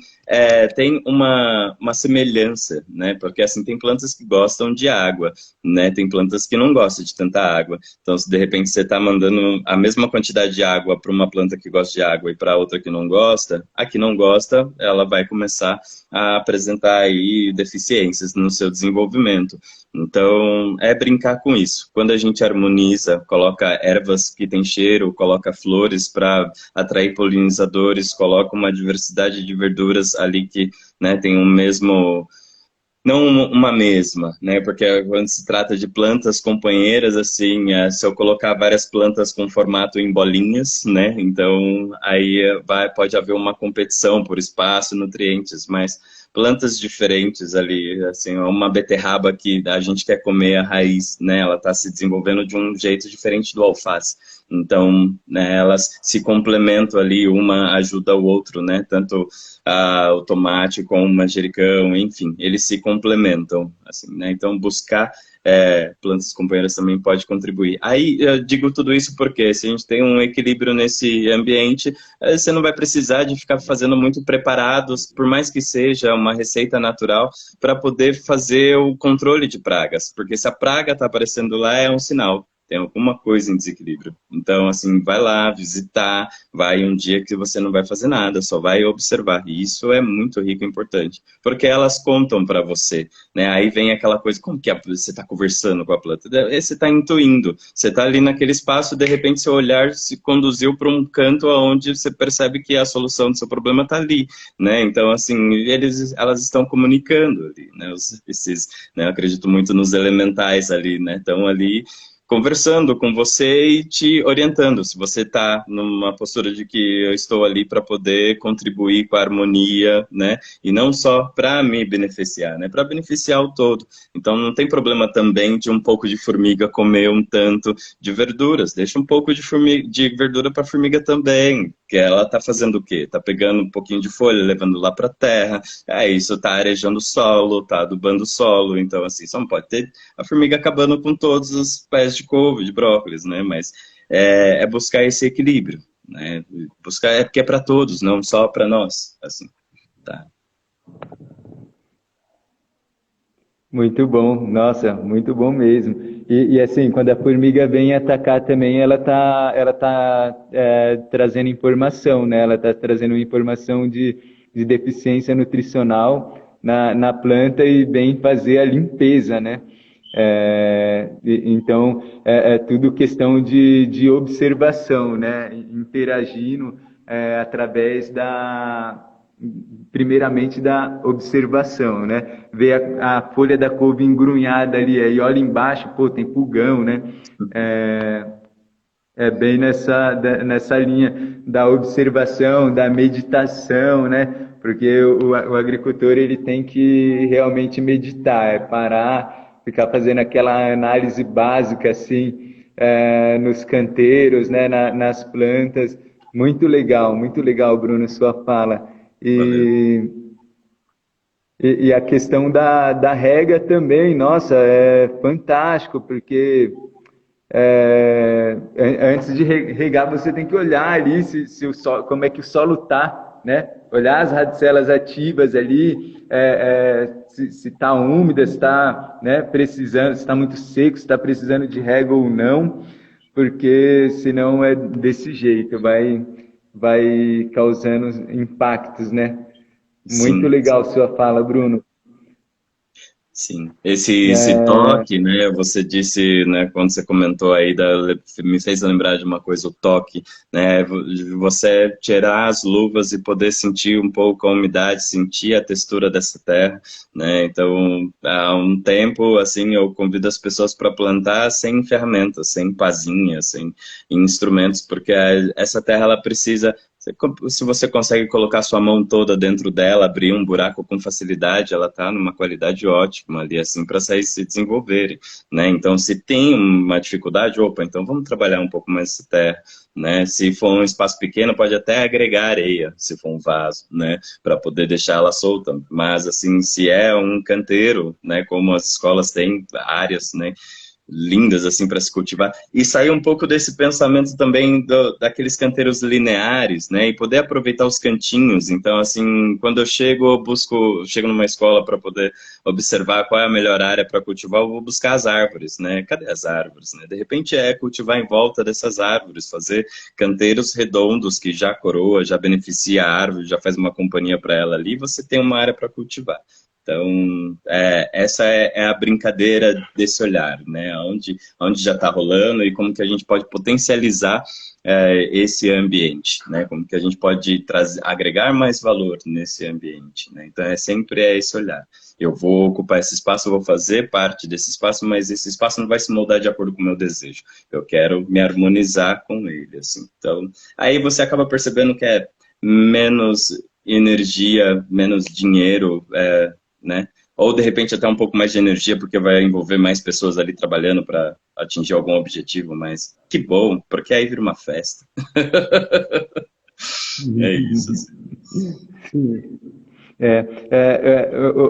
tem uma semelhança, né? Porque, assim, tem plantas que gostam de água, né? Tem plantas que não gostam de tanta água. Então, se de repente você está mandando a mesma quantidade de água para uma planta que gosta de água e para outra que não gosta, a que não gosta, ela vai começar a apresentar aí deficiências no seu desenvolvimento. Então, é brincar com isso. Quando a gente harmoniza, coloca ervas que têm cheiro, coloca flores para atrair polinizadores, coloca uma diversidade de verduras ali que, né, tem um mesmo... Não uma mesma, né? Porque quando se trata de plantas companheiras, assim, se eu colocar várias plantas com formato em bolinhas, né? Então, aí pode haver uma competição por espaço, nutrientes, mas plantas diferentes ali, assim, uma beterraba que a gente quer comer a raiz, né? Ela está se desenvolvendo de um jeito diferente do alface. Então, né, elas se complementam ali, uma ajuda o outro, né? Tanto o tomate com o manjericão, enfim, eles se complementam, assim, né? Então, buscar plantas companheiras também pode contribuir. Aí, eu digo tudo isso porque se a gente tem um equilíbrio nesse ambiente, você não vai precisar de ficar fazendo muito preparados, por mais que seja uma receita natural, para poder fazer o controle de pragas, porque se a praga está aparecendo lá, é um sinal. Tem alguma coisa em desequilíbrio. Então, assim, vai lá visitar, vai um dia que você não vai fazer nada, só vai observar. E isso é muito rico e importante, porque elas contam para você, né? Aí vem aquela coisa, como que você está conversando com a planta? Você está intuindo, você está ali naquele espaço, de repente seu olhar se conduziu para um canto onde você percebe que a solução do seu problema está ali, né? Então, assim, elas estão comunicando ali, né? Né? Eu acredito muito nos elementais ali, né? Estão ali conversando com você e te orientando, se você está numa postura de que eu estou ali para poder contribuir com a harmonia, né, e não só para me beneficiar, né, para beneficiar o todo. Então não tem problema também de um pouco de formiga comer um tanto de verduras, deixa um pouco de verdura para a formiga também, que ela está fazendo o quê? Está pegando um pouquinho de folha, levando lá para a terra, isso está arejando o solo, está adubando o solo, então assim, só não pode ter a formiga acabando com todos os pés de couve, de brócolis, né? Mas é buscar esse equilíbrio, né? Buscar porque é para todos, não só para nós, assim, tá? Muito bom, nossa, muito bom mesmo. E assim, quando a formiga vem atacar também, ela tá trazendo informação, né? Ela tá trazendo informação de deficiência nutricional na planta e vem fazer a limpeza, né? Então, é tudo questão de observação, né? Interagindo através primeiramente da observação, né? Ver a folha da couve engrunhada ali, aí olha embaixo, pô, tem pulgão, né? É bem nessa linha da observação, da meditação, né? Porque o agricultor ele tem que realmente meditar, parar, ficar fazendo aquela análise básica assim nos canteiros, né? Nas plantas. Muito legal, Bruno, sua fala. Valeu. E a questão da rega também, nossa, é fantástico, porque antes de regar, você tem que olhar ali se o solo, como é que o solo tá, né? Olhar as radicelas ativas ali, se está úmida, se está, né, precisando, se está muito seco, se está precisando de rega ou não, porque senão é desse jeito, vai causando impactos, né? Muito Sim. legal sua fala, Bruno. Sim, esse toque, né? Você disse, né? Quando você comentou aí, me fez lembrar de uma coisa, o toque, né? Você tirar as luvas e poder sentir um pouco a umidade, sentir a textura dessa terra, né? Então, há um tempo, assim, eu convido as pessoas para plantar sem ferramentas, sem pazinha, sem instrumentos, porque essa terra ela precisa. Se você consegue colocar sua mão toda dentro dela, abrir um buraco com facilidade, ela está numa qualidade ótima ali, assim, para sair se desenvolverem, né? Então, se tem uma dificuldade, opa, então vamos trabalhar um pouco mais essa terra, né? Se for um espaço pequeno, pode até agregar areia, se for um vaso, né? Para poder deixar ela solta. Mas, assim, se é um canteiro, né? Como as escolas têm áreas, né? Lindas assim para se cultivar e sair um pouco desse pensamento também daqueles canteiros lineares, né, e poder aproveitar os cantinhos. Então, assim, quando eu chego numa escola para poder observar qual é a melhor área para cultivar, eu vou buscar as árvores, né? Cadê as árvores, né? De repente cultivar em volta dessas árvores, fazer canteiros redondos que já coroa, já beneficia a árvore, já faz uma companhia para ela ali, você tem uma área para cultivar. Então, essa é a brincadeira desse olhar, né? Onde já está rolando e como que a gente pode potencializar esse ambiente, né? Como que a gente pode agregar mais valor nesse ambiente, né? Então, sempre esse olhar. Eu vou ocupar esse espaço, eu vou fazer parte desse espaço, mas esse espaço não vai se moldar de acordo com o meu desejo. Eu quero me harmonizar com ele, assim. Então, aí você acaba percebendo que é menos energia, menos dinheiro, né? Ou de repente até um pouco mais de energia, porque vai envolver mais pessoas ali trabalhando para atingir algum objetivo, mas que bom, porque aí vira uma festa. É isso. Sim.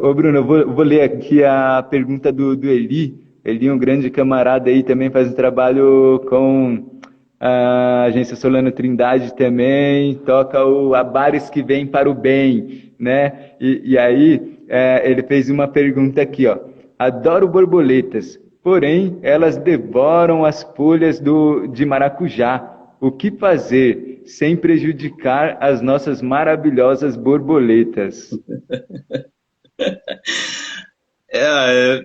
Ô Bruno, eu vou ler aqui a pergunta do Eli. Eli, um grande camarada aí, também faz um trabalho com a Agência Solano Trindade também, toca o A Bares que Vem para o Bem, né? E aí, ele fez uma pergunta aqui, ó. Adoro borboletas, porém elas devoram as folhas de maracujá. O que fazer sem prejudicar as nossas maravilhosas borboletas?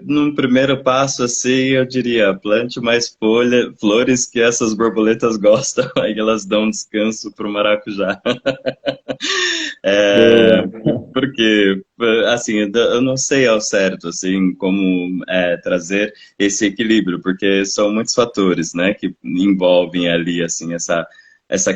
Num primeiro passo, assim, eu diria, plante mais flores que essas borboletas gostam, aí elas dão um descanso para o maracujá. Boa. Porque, assim, eu não sei ao certo, assim, como trazer esse equilíbrio, porque são muitos fatores, né, que envolvem ali, assim, essa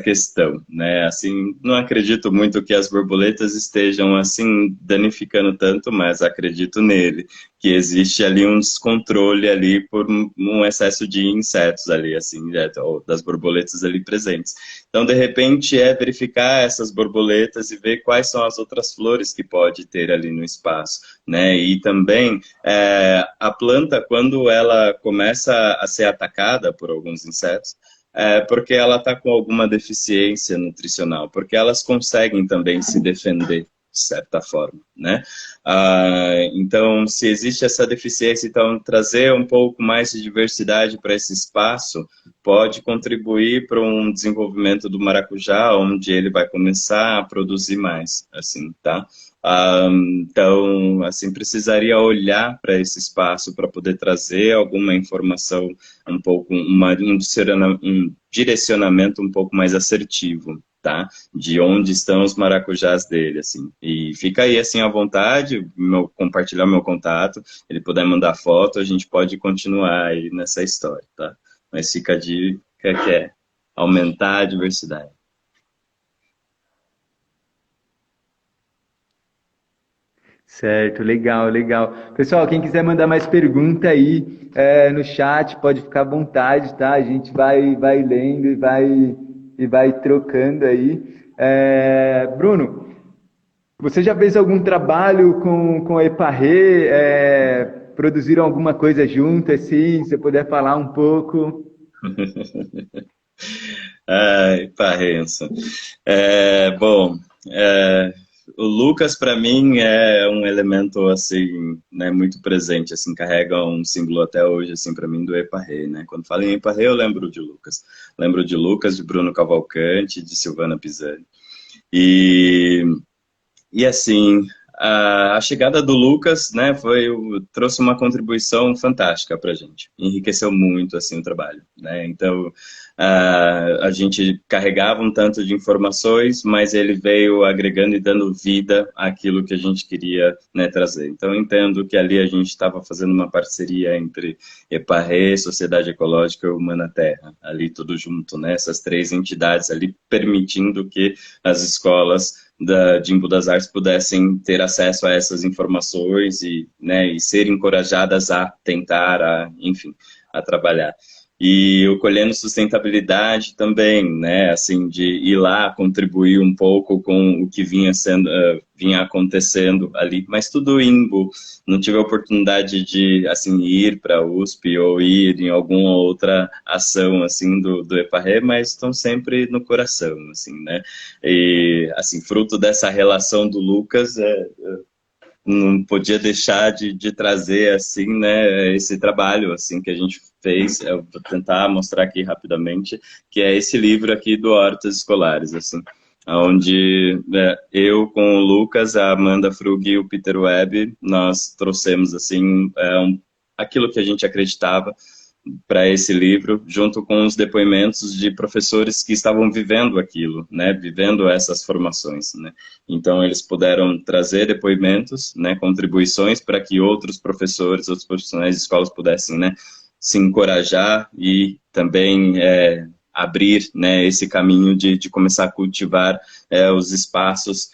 questão, né? Assim, não acredito muito que as borboletas estejam assim danificando tanto, mas acredito nele, que existe ali um descontrole ali por um excesso de insetos ali, assim, ou das borboletas ali presentes. Então, de repente, verificar essas borboletas e ver quais são as outras flores que pode ter ali no espaço, né? E também a planta, quando ela começa a ser atacada por alguns insetos, porque ela está com alguma deficiência nutricional, porque elas conseguem também se defender de certa forma, né? Então, se existe essa deficiência, então trazer um pouco mais de diversidade para esse espaço pode contribuir para um desenvolvimento do maracujá, onde ele vai começar a produzir mais, assim, tá? Então, assim, precisaria olhar para esse espaço para poder trazer alguma informação um pouco, um direcionamento um pouco mais assertivo, tá? De onde estão os maracujás dele, assim. E fica aí, assim, à vontade, compartilhar meu contato, ele puder mandar foto, a gente pode continuar aí nessa história, tá? Mas fica a dica que é aumentar a diversidade. Certo, legal, legal. Pessoal, quem quiser mandar mais pergunta aí no chat, pode ficar à vontade, tá? A gente vai lendo e vai trocando aí. Bruno, você já fez algum trabalho com a Eparré? Produziram alguma coisa junto, assim? Se você puder falar um pouco. Ai, Parrença. Bom, o Lucas, para mim, é um elemento, assim, né, muito presente, assim, carrega um símbolo até hoje, assim, para mim, do Eparré, né? Quando falo em Eparré, eu lembro de Lucas. Lembro de Lucas, de Bruno Cavalcante, de Silvana Pisani. E e assim, a chegada do Lucas, né, trouxe uma contribuição fantástica para a gente, enriqueceu muito assim o trabalho, né? Então a gente carregava um tanto de informações, mas ele veio agregando e dando vida àquilo que a gente queria, né, trazer. Então eu entendo que ali a gente estava fazendo uma parceria entre Eparré, Sociedade Ecológica e Humana Terra, ali tudo junto, né? Essas três entidades ali permitindo que as escolas de Embu das Artes pudessem ter acesso a essas informações e, né, e ser encorajadas a tentar, enfim, a trabalhar. E o Colhendo Sustentabilidade também, né, assim, de ir lá contribuir um pouco com o que vinha acontecendo ali, mas tudo Embu. Não tive a oportunidade de, assim, ir para a USP ou ir em alguma outra ação, assim, do Eparré, mas estão sempre no coração, assim, né? E, assim, fruto dessa relação do Lucas, não podia deixar de trazer, assim, né, esse trabalho, assim, que a gente fez. Eu vou tentar mostrar aqui rapidamente, que é esse livro aqui do Hortas Escolares, assim, onde eu com o Lucas, a Amanda Frug e o Peter Webb, nós trouxemos, assim, aquilo que a gente acreditava para esse livro, junto com os depoimentos de professores que estavam vivendo aquilo, né, vivendo essas formações, né. Então eles puderam trazer depoimentos, né, contribuições para que outros professores, outros profissionais de escolas pudessem, né, se encorajar e também abrir, né, esse caminho de começar a cultivar os espaços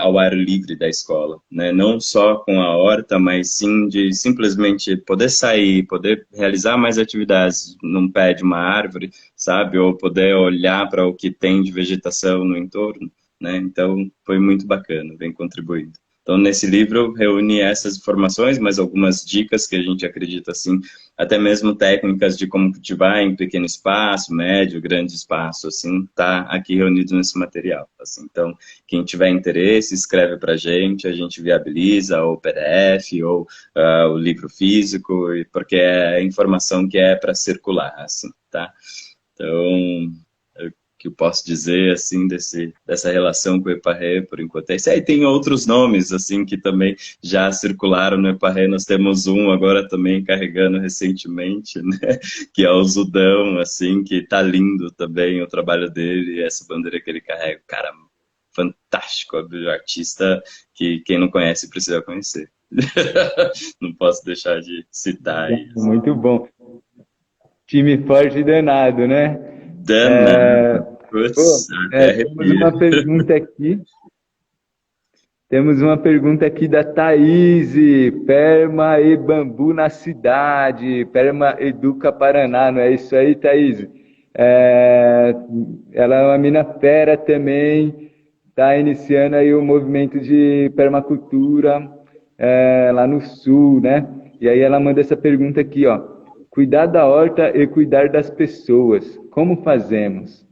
ao ar livre da escola, né? Não só com a horta, mas sim de simplesmente poder sair, poder realizar mais atividades num pé de uma árvore, sabe? Ou poder olhar para o que tem de vegetação no entorno, né? Então, foi muito bacana, vem contribuindo. Então, nesse livro, reúne essas informações, mas algumas dicas que a gente acredita, assim, até mesmo técnicas de como cultivar em pequeno espaço, médio, grande espaço, assim, tá aqui reunido nesse material, assim. Então, quem tiver interesse, escreve para a gente viabiliza ou PDF ou o livro físico, porque é informação que é para circular, assim, tá? Então, o que eu posso dizer, assim, dessa relação com o Eparré, por enquanto é isso. Aí tem outros nomes, assim, que também já circularam no Eparré. Nós temos um agora também carregando recentemente, né, que é o Zudão, assim, que tá lindo também o trabalho dele, essa bandeira que ele carrega. Cara, fantástico, o artista que quem não conhece precisa conhecer. Não posso deixar de citar isso. Muito bom. Time forte e danado, né? Danado. Putz, até Temos uma pergunta aqui. Temos uma pergunta aqui da Thaís, Perma e Bambu na cidade, Perma Educa Paraná, não é isso aí, Thaís? Ela é uma mina fera também, está iniciando aí o movimento de permacultura lá no sul, né? E aí ela manda essa pergunta aqui, ó. Cuidar da horta e cuidar das pessoas, como fazemos?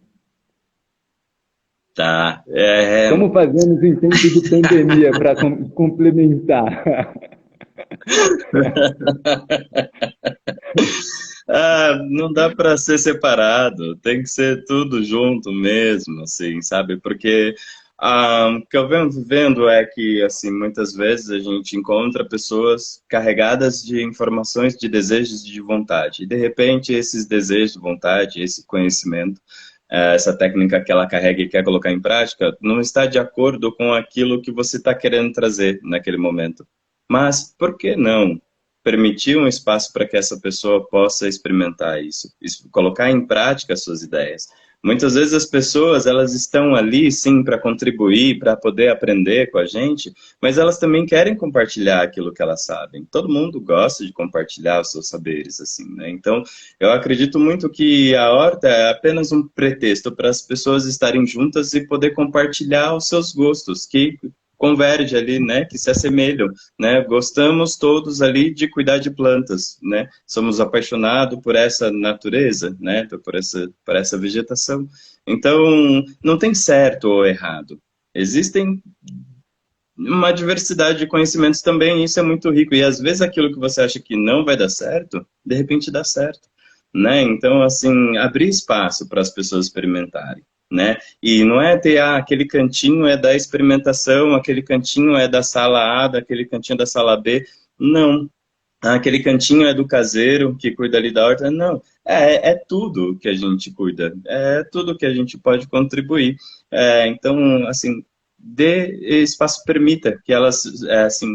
Tá. Como fazemos em tempo de pandemia para complementar? Não dá para ser separado, tem que ser tudo junto mesmo, assim, sabe? Porque o que eu venho vivendo é que, assim, muitas vezes a gente encontra pessoas carregadas de informações, de desejos, de vontade. E, de repente, esses desejos, vontade, esse conhecimento, essa técnica que ela carrega e quer colocar em prática, não está de acordo com aquilo que você está querendo trazer naquele momento. Mas por que não permitir um espaço para que essa pessoa possa experimentar isso, colocar em prática suas ideias? Muitas vezes as pessoas, elas estão ali, sim, para contribuir, para poder aprender com a gente, mas elas também querem compartilhar aquilo que elas sabem. Todo mundo gosta de compartilhar os seus saberes, assim, né? Então, eu acredito muito que a horta é apenas um pretexto para as pessoas estarem juntas e poder compartilhar os seus gostos, que converge ali, né, que se assemelham, né, gostamos todos ali de cuidar de plantas, né, somos apaixonados por essa natureza, né, por essa vegetação. Então, não tem certo ou errado. Existem uma diversidade de conhecimentos também, e isso é muito rico. E às vezes aquilo que você acha que não vai dar certo, de repente dá certo, né? Então, assim, abrir espaço para as pessoas experimentarem, né? E não é ter, aquele cantinho é da experimentação, aquele cantinho é da sala A, daquele cantinho da sala B. Não. Aquele cantinho é do caseiro que cuida ali da horta. Não. É tudo que a gente cuida, é tudo que a gente pode contribuir. Então, assim, dê espaço, permita que elas, assim,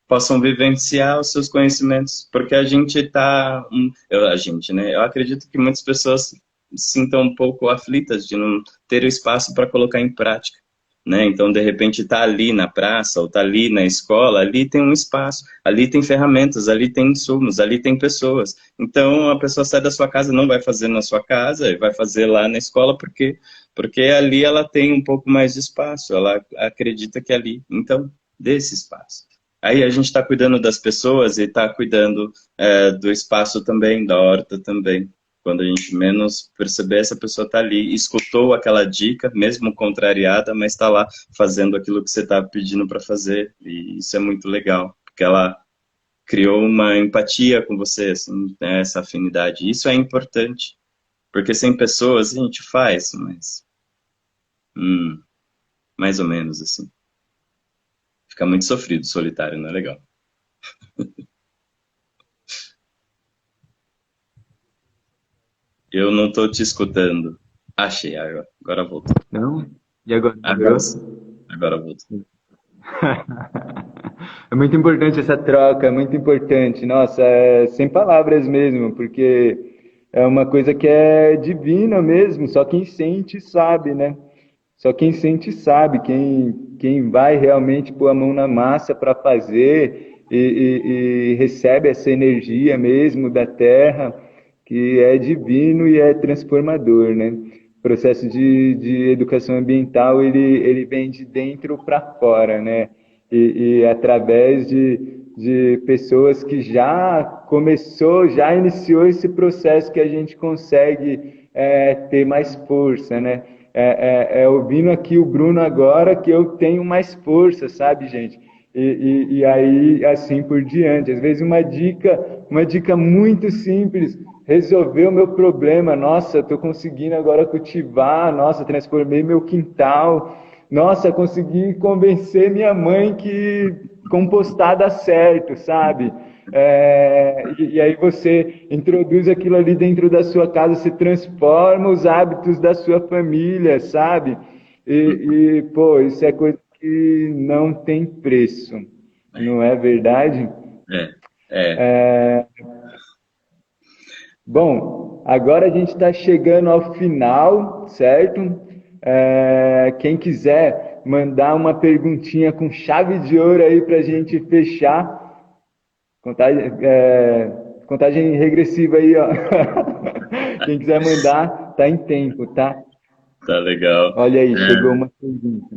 possam vivenciar os seus conhecimentos, porque a gente está, né, eu acredito que muitas pessoas se sintam um pouco aflitas de não ter o espaço para colocar em prática, né, então de repente está ali na praça, ou está ali na escola, ali tem um espaço, ali tem ferramentas, ali tem insumos, ali tem pessoas, então a pessoa sai da sua casa, não vai fazer na sua casa, vai fazer lá na escola, porque ali ela tem um pouco mais de espaço, ela acredita que ali, então dê esse espaço. Aí a gente está cuidando das pessoas e está cuidando do espaço também, da horta também. Quando a gente menos perceber, essa pessoa está ali, escutou aquela dica, mesmo contrariada, mas está lá fazendo aquilo que você está pedindo para fazer. E isso é muito legal, porque ela criou uma empatia com você, assim, né, essa afinidade. Isso é importante, porque sem pessoas a gente faz, mas mais ou menos assim. Fica muito sofrido, solitário, não é legal. Eu não tô te escutando. Achei, agora voltou. Não? E agora? Agora voltou. É muito importante essa troca, é muito importante. Nossa, sem palavras mesmo, porque é uma coisa que é divina mesmo, só quem sente sabe, né? Só quem sente sabe, quem vai realmente pôr a mão na massa para fazer e recebe essa energia mesmo da terra, que é divino e é transformador, né? O processo de educação ambiental, ele vem de dentro para fora, né? E através de pessoas que já iniciou esse processo que a gente consegue ter mais força, né? Ouvindo aqui o Bruno agora que eu tenho mais força, sabe, gente? E aí, assim por diante. Às vezes uma dica muito simples resolveu o meu problema. Nossa, estou conseguindo agora cultivar. Nossa, transformei meu quintal. Nossa, consegui convencer minha mãe que compostar dá certo, sabe? E aí você introduz aquilo ali dentro da sua casa, você transforma os hábitos da sua família, sabe? Pô, isso é coisa que não tem preço, não é verdade? Bom, agora a gente está chegando ao final, certo? Quem quiser mandar uma perguntinha com chave de ouro aí para a gente fechar, contagem regressiva aí, ó. Quem quiser mandar, tá em tempo, tá? Tá legal. Olha aí, chegou uma pergunta.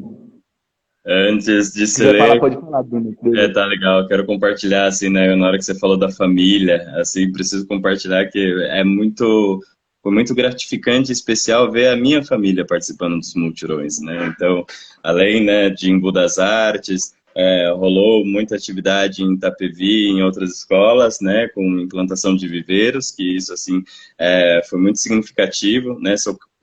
Antes de Se você quiser falar, ler, pode falar, Bruno. tá legal. Eu quero compartilhar, assim, né, na hora que você falou da família, assim, preciso compartilhar que foi muito gratificante e especial ver a minha família participando dos Multirões, né? Então, além, né, de Embu das Artes, rolou muita atividade em Itapevi, em outras escolas, né, com implantação de viveiros, que isso, assim, foi muito significativo, né,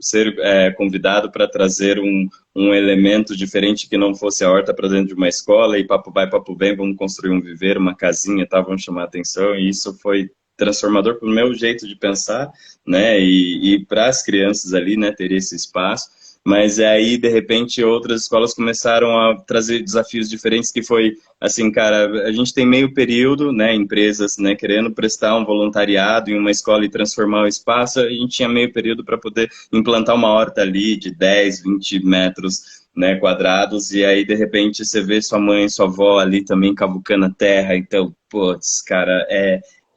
ser convidado para trazer um elemento diferente que não fosse a horta para dentro de uma escola, e papo vai, papo vem, vamos construir um viveiro, uma casinha, tá, vamos chamar a atenção, e isso foi transformador para o meu jeito de pensar, né, e para as crianças ali, né, ter esse espaço. Mas aí, de repente, outras escolas começaram a trazer desafios diferentes, que foi, assim, cara, a gente tem meio período, né, empresas, né, querendo prestar um voluntariado em uma escola e transformar o espaço, a gente tinha meio período para poder implantar uma horta ali de 10, 20 metros, né, quadrados, e aí, de repente, você vê sua mãe, sua avó ali também cavucando a terra, então, putz, cara,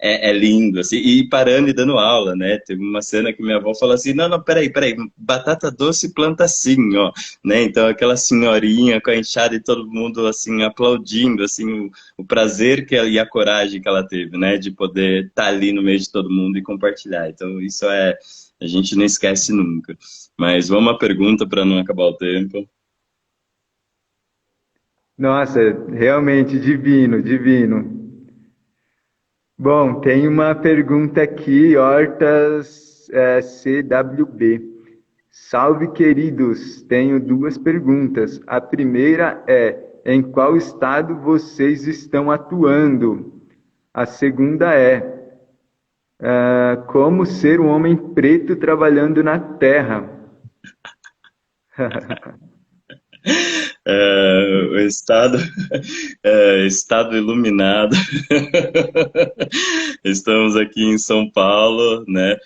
é lindo, assim, e parando e dando aula, né? Teve uma cena que minha avó falou assim, não, peraí, batata doce planta assim, ó, né? Então aquela senhorinha com a enxada e todo mundo, assim, aplaudindo, assim, o prazer que ela, e a coragem que ela teve, né? De poder estar ali no meio de todo mundo e compartilhar. Então isso a gente não esquece nunca. Mas vamos à pergunta para não acabar o tempo. Nossa, realmente divino, divino. Bom, tem uma pergunta aqui, Hortas CWB. Salve, queridos! Tenho duas perguntas. A primeira é: em qual estado vocês estão atuando? A segunda é: como ser um homem preto trabalhando na terra? O estado, estado iluminado. Estamos aqui em São Paulo, né?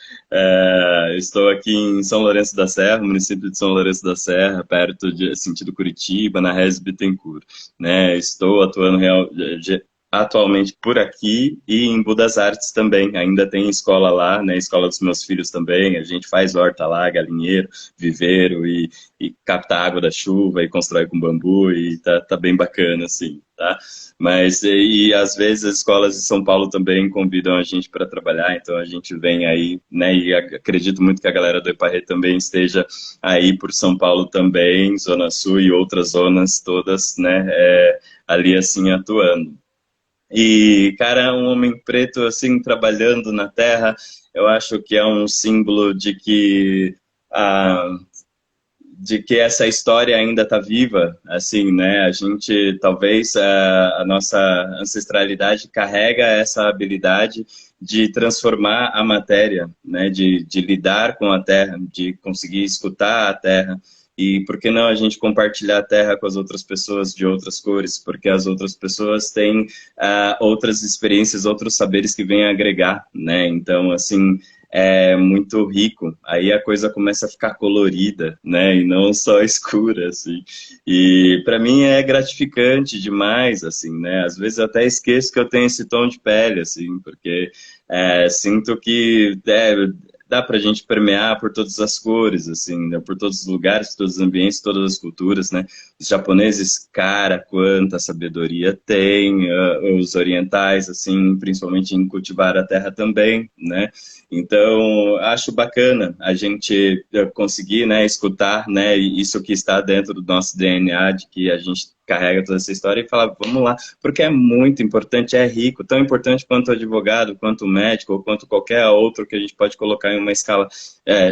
Estou aqui em São Lourenço da Serra, município de São Lourenço da Serra, perto de sentido Curitiba, na Rez Bittencourt, né? Estou atuando atualmente por aqui e em Budas Artes também. Ainda tem escola lá, né? Escola dos meus filhos também. A gente faz horta lá, galinheiro, viveiro e capta água da chuva e constrói com bambu e tá bem bacana, assim, tá? Mas, e às vezes as escolas de São Paulo também convidam a gente para trabalhar, então a gente vem aí, né, e acredito muito que a galera do Eparrê também esteja aí por São Paulo também, Zona Sul e outras zonas todas, né, ali assim atuando. E, cara, um homem preto, assim, trabalhando na terra, eu acho que é um símbolo de que essa história ainda está viva, assim, né? A gente, talvez, a nossa ancestralidade carrega essa habilidade de transformar a matéria, né? De lidar com a terra, de conseguir escutar a terra. E por que não a gente compartilhar a terra com as outras pessoas de outras cores? Porque as outras pessoas têm outras experiências, outros saberes que vêm agregar, né? Então, assim, é muito rico. Aí a coisa começa a ficar colorida, né? E não só escura, assim. E para mim é gratificante demais, assim, né? Às vezes eu até esqueço que eu tenho esse tom de pele, assim, porque sinto que dá para a gente permear por todas as cores, assim, né? Por todos os lugares, todos os ambientes, todas as culturas, né? Os japoneses, cara, quanta sabedoria tem, os orientais, assim, principalmente em cultivar a terra também, né? Então, acho bacana a gente conseguir, né, escutar, né, isso que está dentro do nosso DNA, de que a gente carrega toda essa história e falar, vamos lá, porque é muito importante, é rico, tão importante quanto o advogado, quanto o médico, ou quanto qualquer outro que a gente pode colocar em uma escala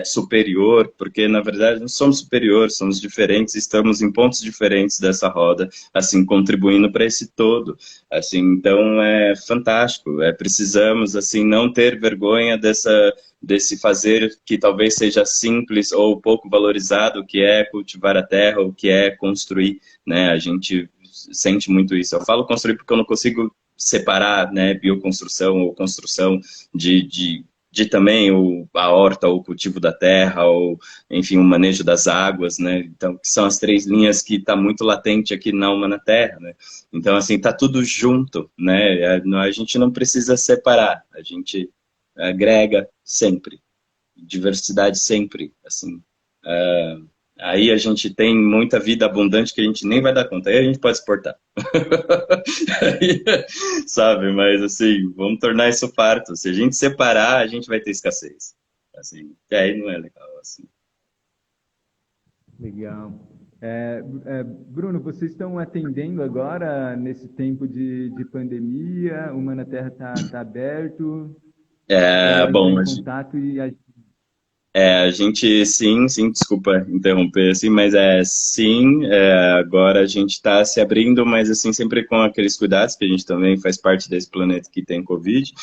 superior, porque, na verdade, não somos superiores, somos diferentes, estamos em pontos diferentes dessa roda, assim, contribuindo para esse todo, assim, então é fantástico, precisamos, assim, não ter vergonha desse fazer que talvez seja simples ou pouco valorizado, que é cultivar a terra, ou que é construir, né? A gente sente muito isso. Eu falo construir porque eu não consigo separar, né, bioconstrução ou construção de também a horta, ou o cultivo da terra, ou, enfim, o manejo das águas, né? Então, que são as três linhas que está muito latente aqui na Alma na Terra, né? Então, assim, tá tudo junto, né? A gente não precisa separar, a gente agrega sempre, diversidade sempre, assim. Aí a gente tem muita vida abundante que a gente nem vai dar conta, aí a gente pode exportar. Aí, sabe, mas assim, vamos tornar isso farto. Se a gente separar, a gente vai ter escassez. Assim, e aí não é legal, assim. Legal. Bruno, vocês estão atendendo agora nesse tempo de pandemia? O Humana Terra está aberto? Bom, Em contato e a gente, sim, desculpa interromper, assim, mas sim, agora a gente está se abrindo, mas assim, sempre com aqueles cuidados, que a gente também faz parte desse planeta que tem Covid,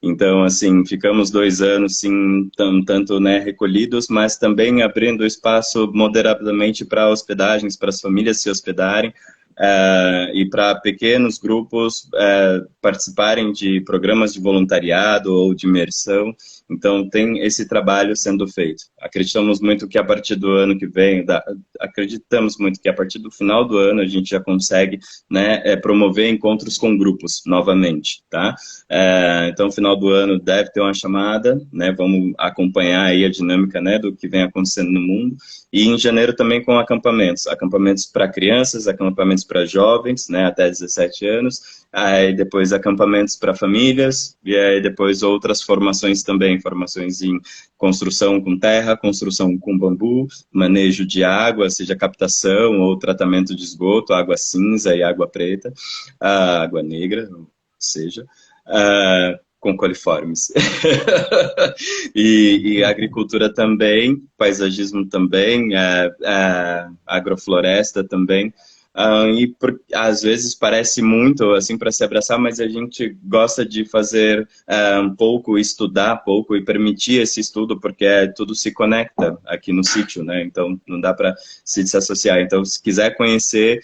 então, assim, ficamos 2 anos, sim, tanto, né, recolhidos, mas também abrindo espaço moderadamente para hospedagens, para as famílias se hospedarem, e para pequenos grupos participarem de programas de voluntariado ou de imersão. Então, tem esse trabalho sendo feito. Acreditamos muito que a partir do ano que vem, acreditamos muito que a partir do final do ano a gente já consegue, né, promover encontros com grupos novamente, tá? Então, no final do ano deve ter uma chamada, né? Vamos acompanhar aí a dinâmica, né, do que vem acontecendo no mundo. E em janeiro também com acampamentos para crianças, acampamentos para jovens, né, até 17 anos, aí depois acampamentos para famílias, e aí depois outras formações também, formações em construção com terra, construção com bambu, manejo de água, seja captação ou tratamento de esgoto, água cinza e água preta, água negra, seja, com coliformes. e agricultura também, paisagismo também, agrofloresta também. Às vezes parece muito assim para se abraçar, mas a gente gosta de fazer um pouco, estudar pouco e permitir esse estudo, porque tudo se conecta aqui no sítio, né? Então não dá para se desassociar. Então, se quiser conhecer,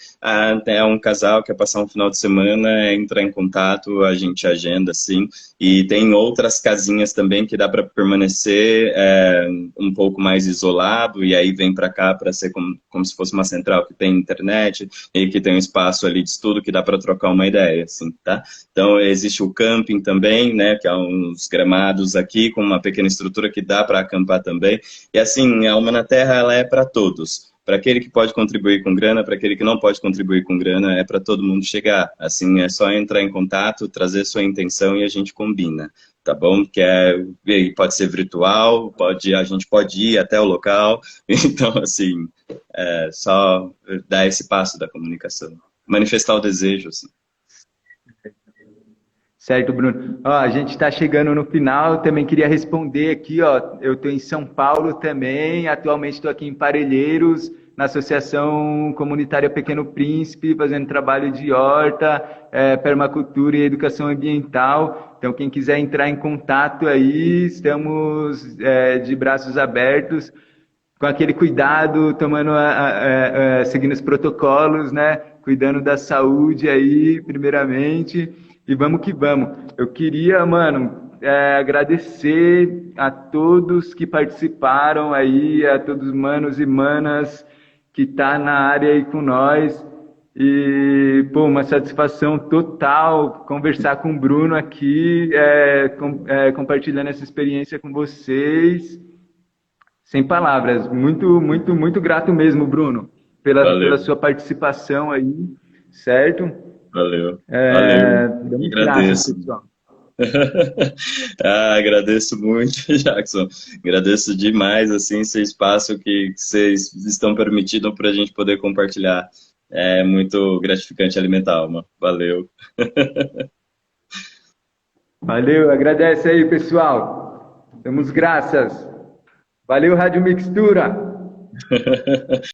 é um casal que quer passar um final de semana, entra em contato, a gente agenda assim. E tem outras casinhas também que dá para permanecer um pouco mais isolado, e aí vem para cá para ser como se fosse uma central que tem internet e que tem um espaço ali de estudo que dá para trocar uma ideia, assim, tá? Então, existe o camping também, né, que é uns gramados aqui com uma pequena estrutura que dá para acampar também. E assim, a Uma na Terra, ela é para todos. Para aquele que pode contribuir com grana, para aquele que não pode contribuir com grana, é para todo mundo chegar. Assim, é só entrar em contato, trazer sua intenção e a gente combina, tá bom? Pode ser virtual, a gente pode ir até o local. Então, assim, só dar esse passo da comunicação. Manifestar o desejo, assim. Certo, Bruno. Ó, a gente está chegando no final, também queria responder aqui, ó, eu estou em São Paulo também, atualmente estou aqui em Parelheiros, na Associação Comunitária Pequeno Príncipe, fazendo trabalho de horta, permacultura e educação ambiental. Então, quem quiser entrar em contato aí, estamos de braços abertos, com aquele cuidado, seguindo os protocolos, né? Cuidando da saúde aí, primeiramente. E vamos que vamos. Eu queria, mano, agradecer a todos que participaram aí, a todos os manos e manas que tá na área aí com nós. E, pô, uma satisfação total conversar com o Bruno aqui, compartilhando essa experiência com vocês. Sem palavras. Muito, muito, muito grato mesmo, Bruno, pela sua participação aí, certo? Valeu. Valeu. Damos Agradeço. Graças, pessoal. Agradeço muito, Jackson. Agradeço demais assim, esse espaço que vocês estão permitindo para a gente poder compartilhar. É muito gratificante alimentar a alma. Valeu. Valeu, agradece aí, pessoal. Damos graças. Valeu, Rádio Mixtura.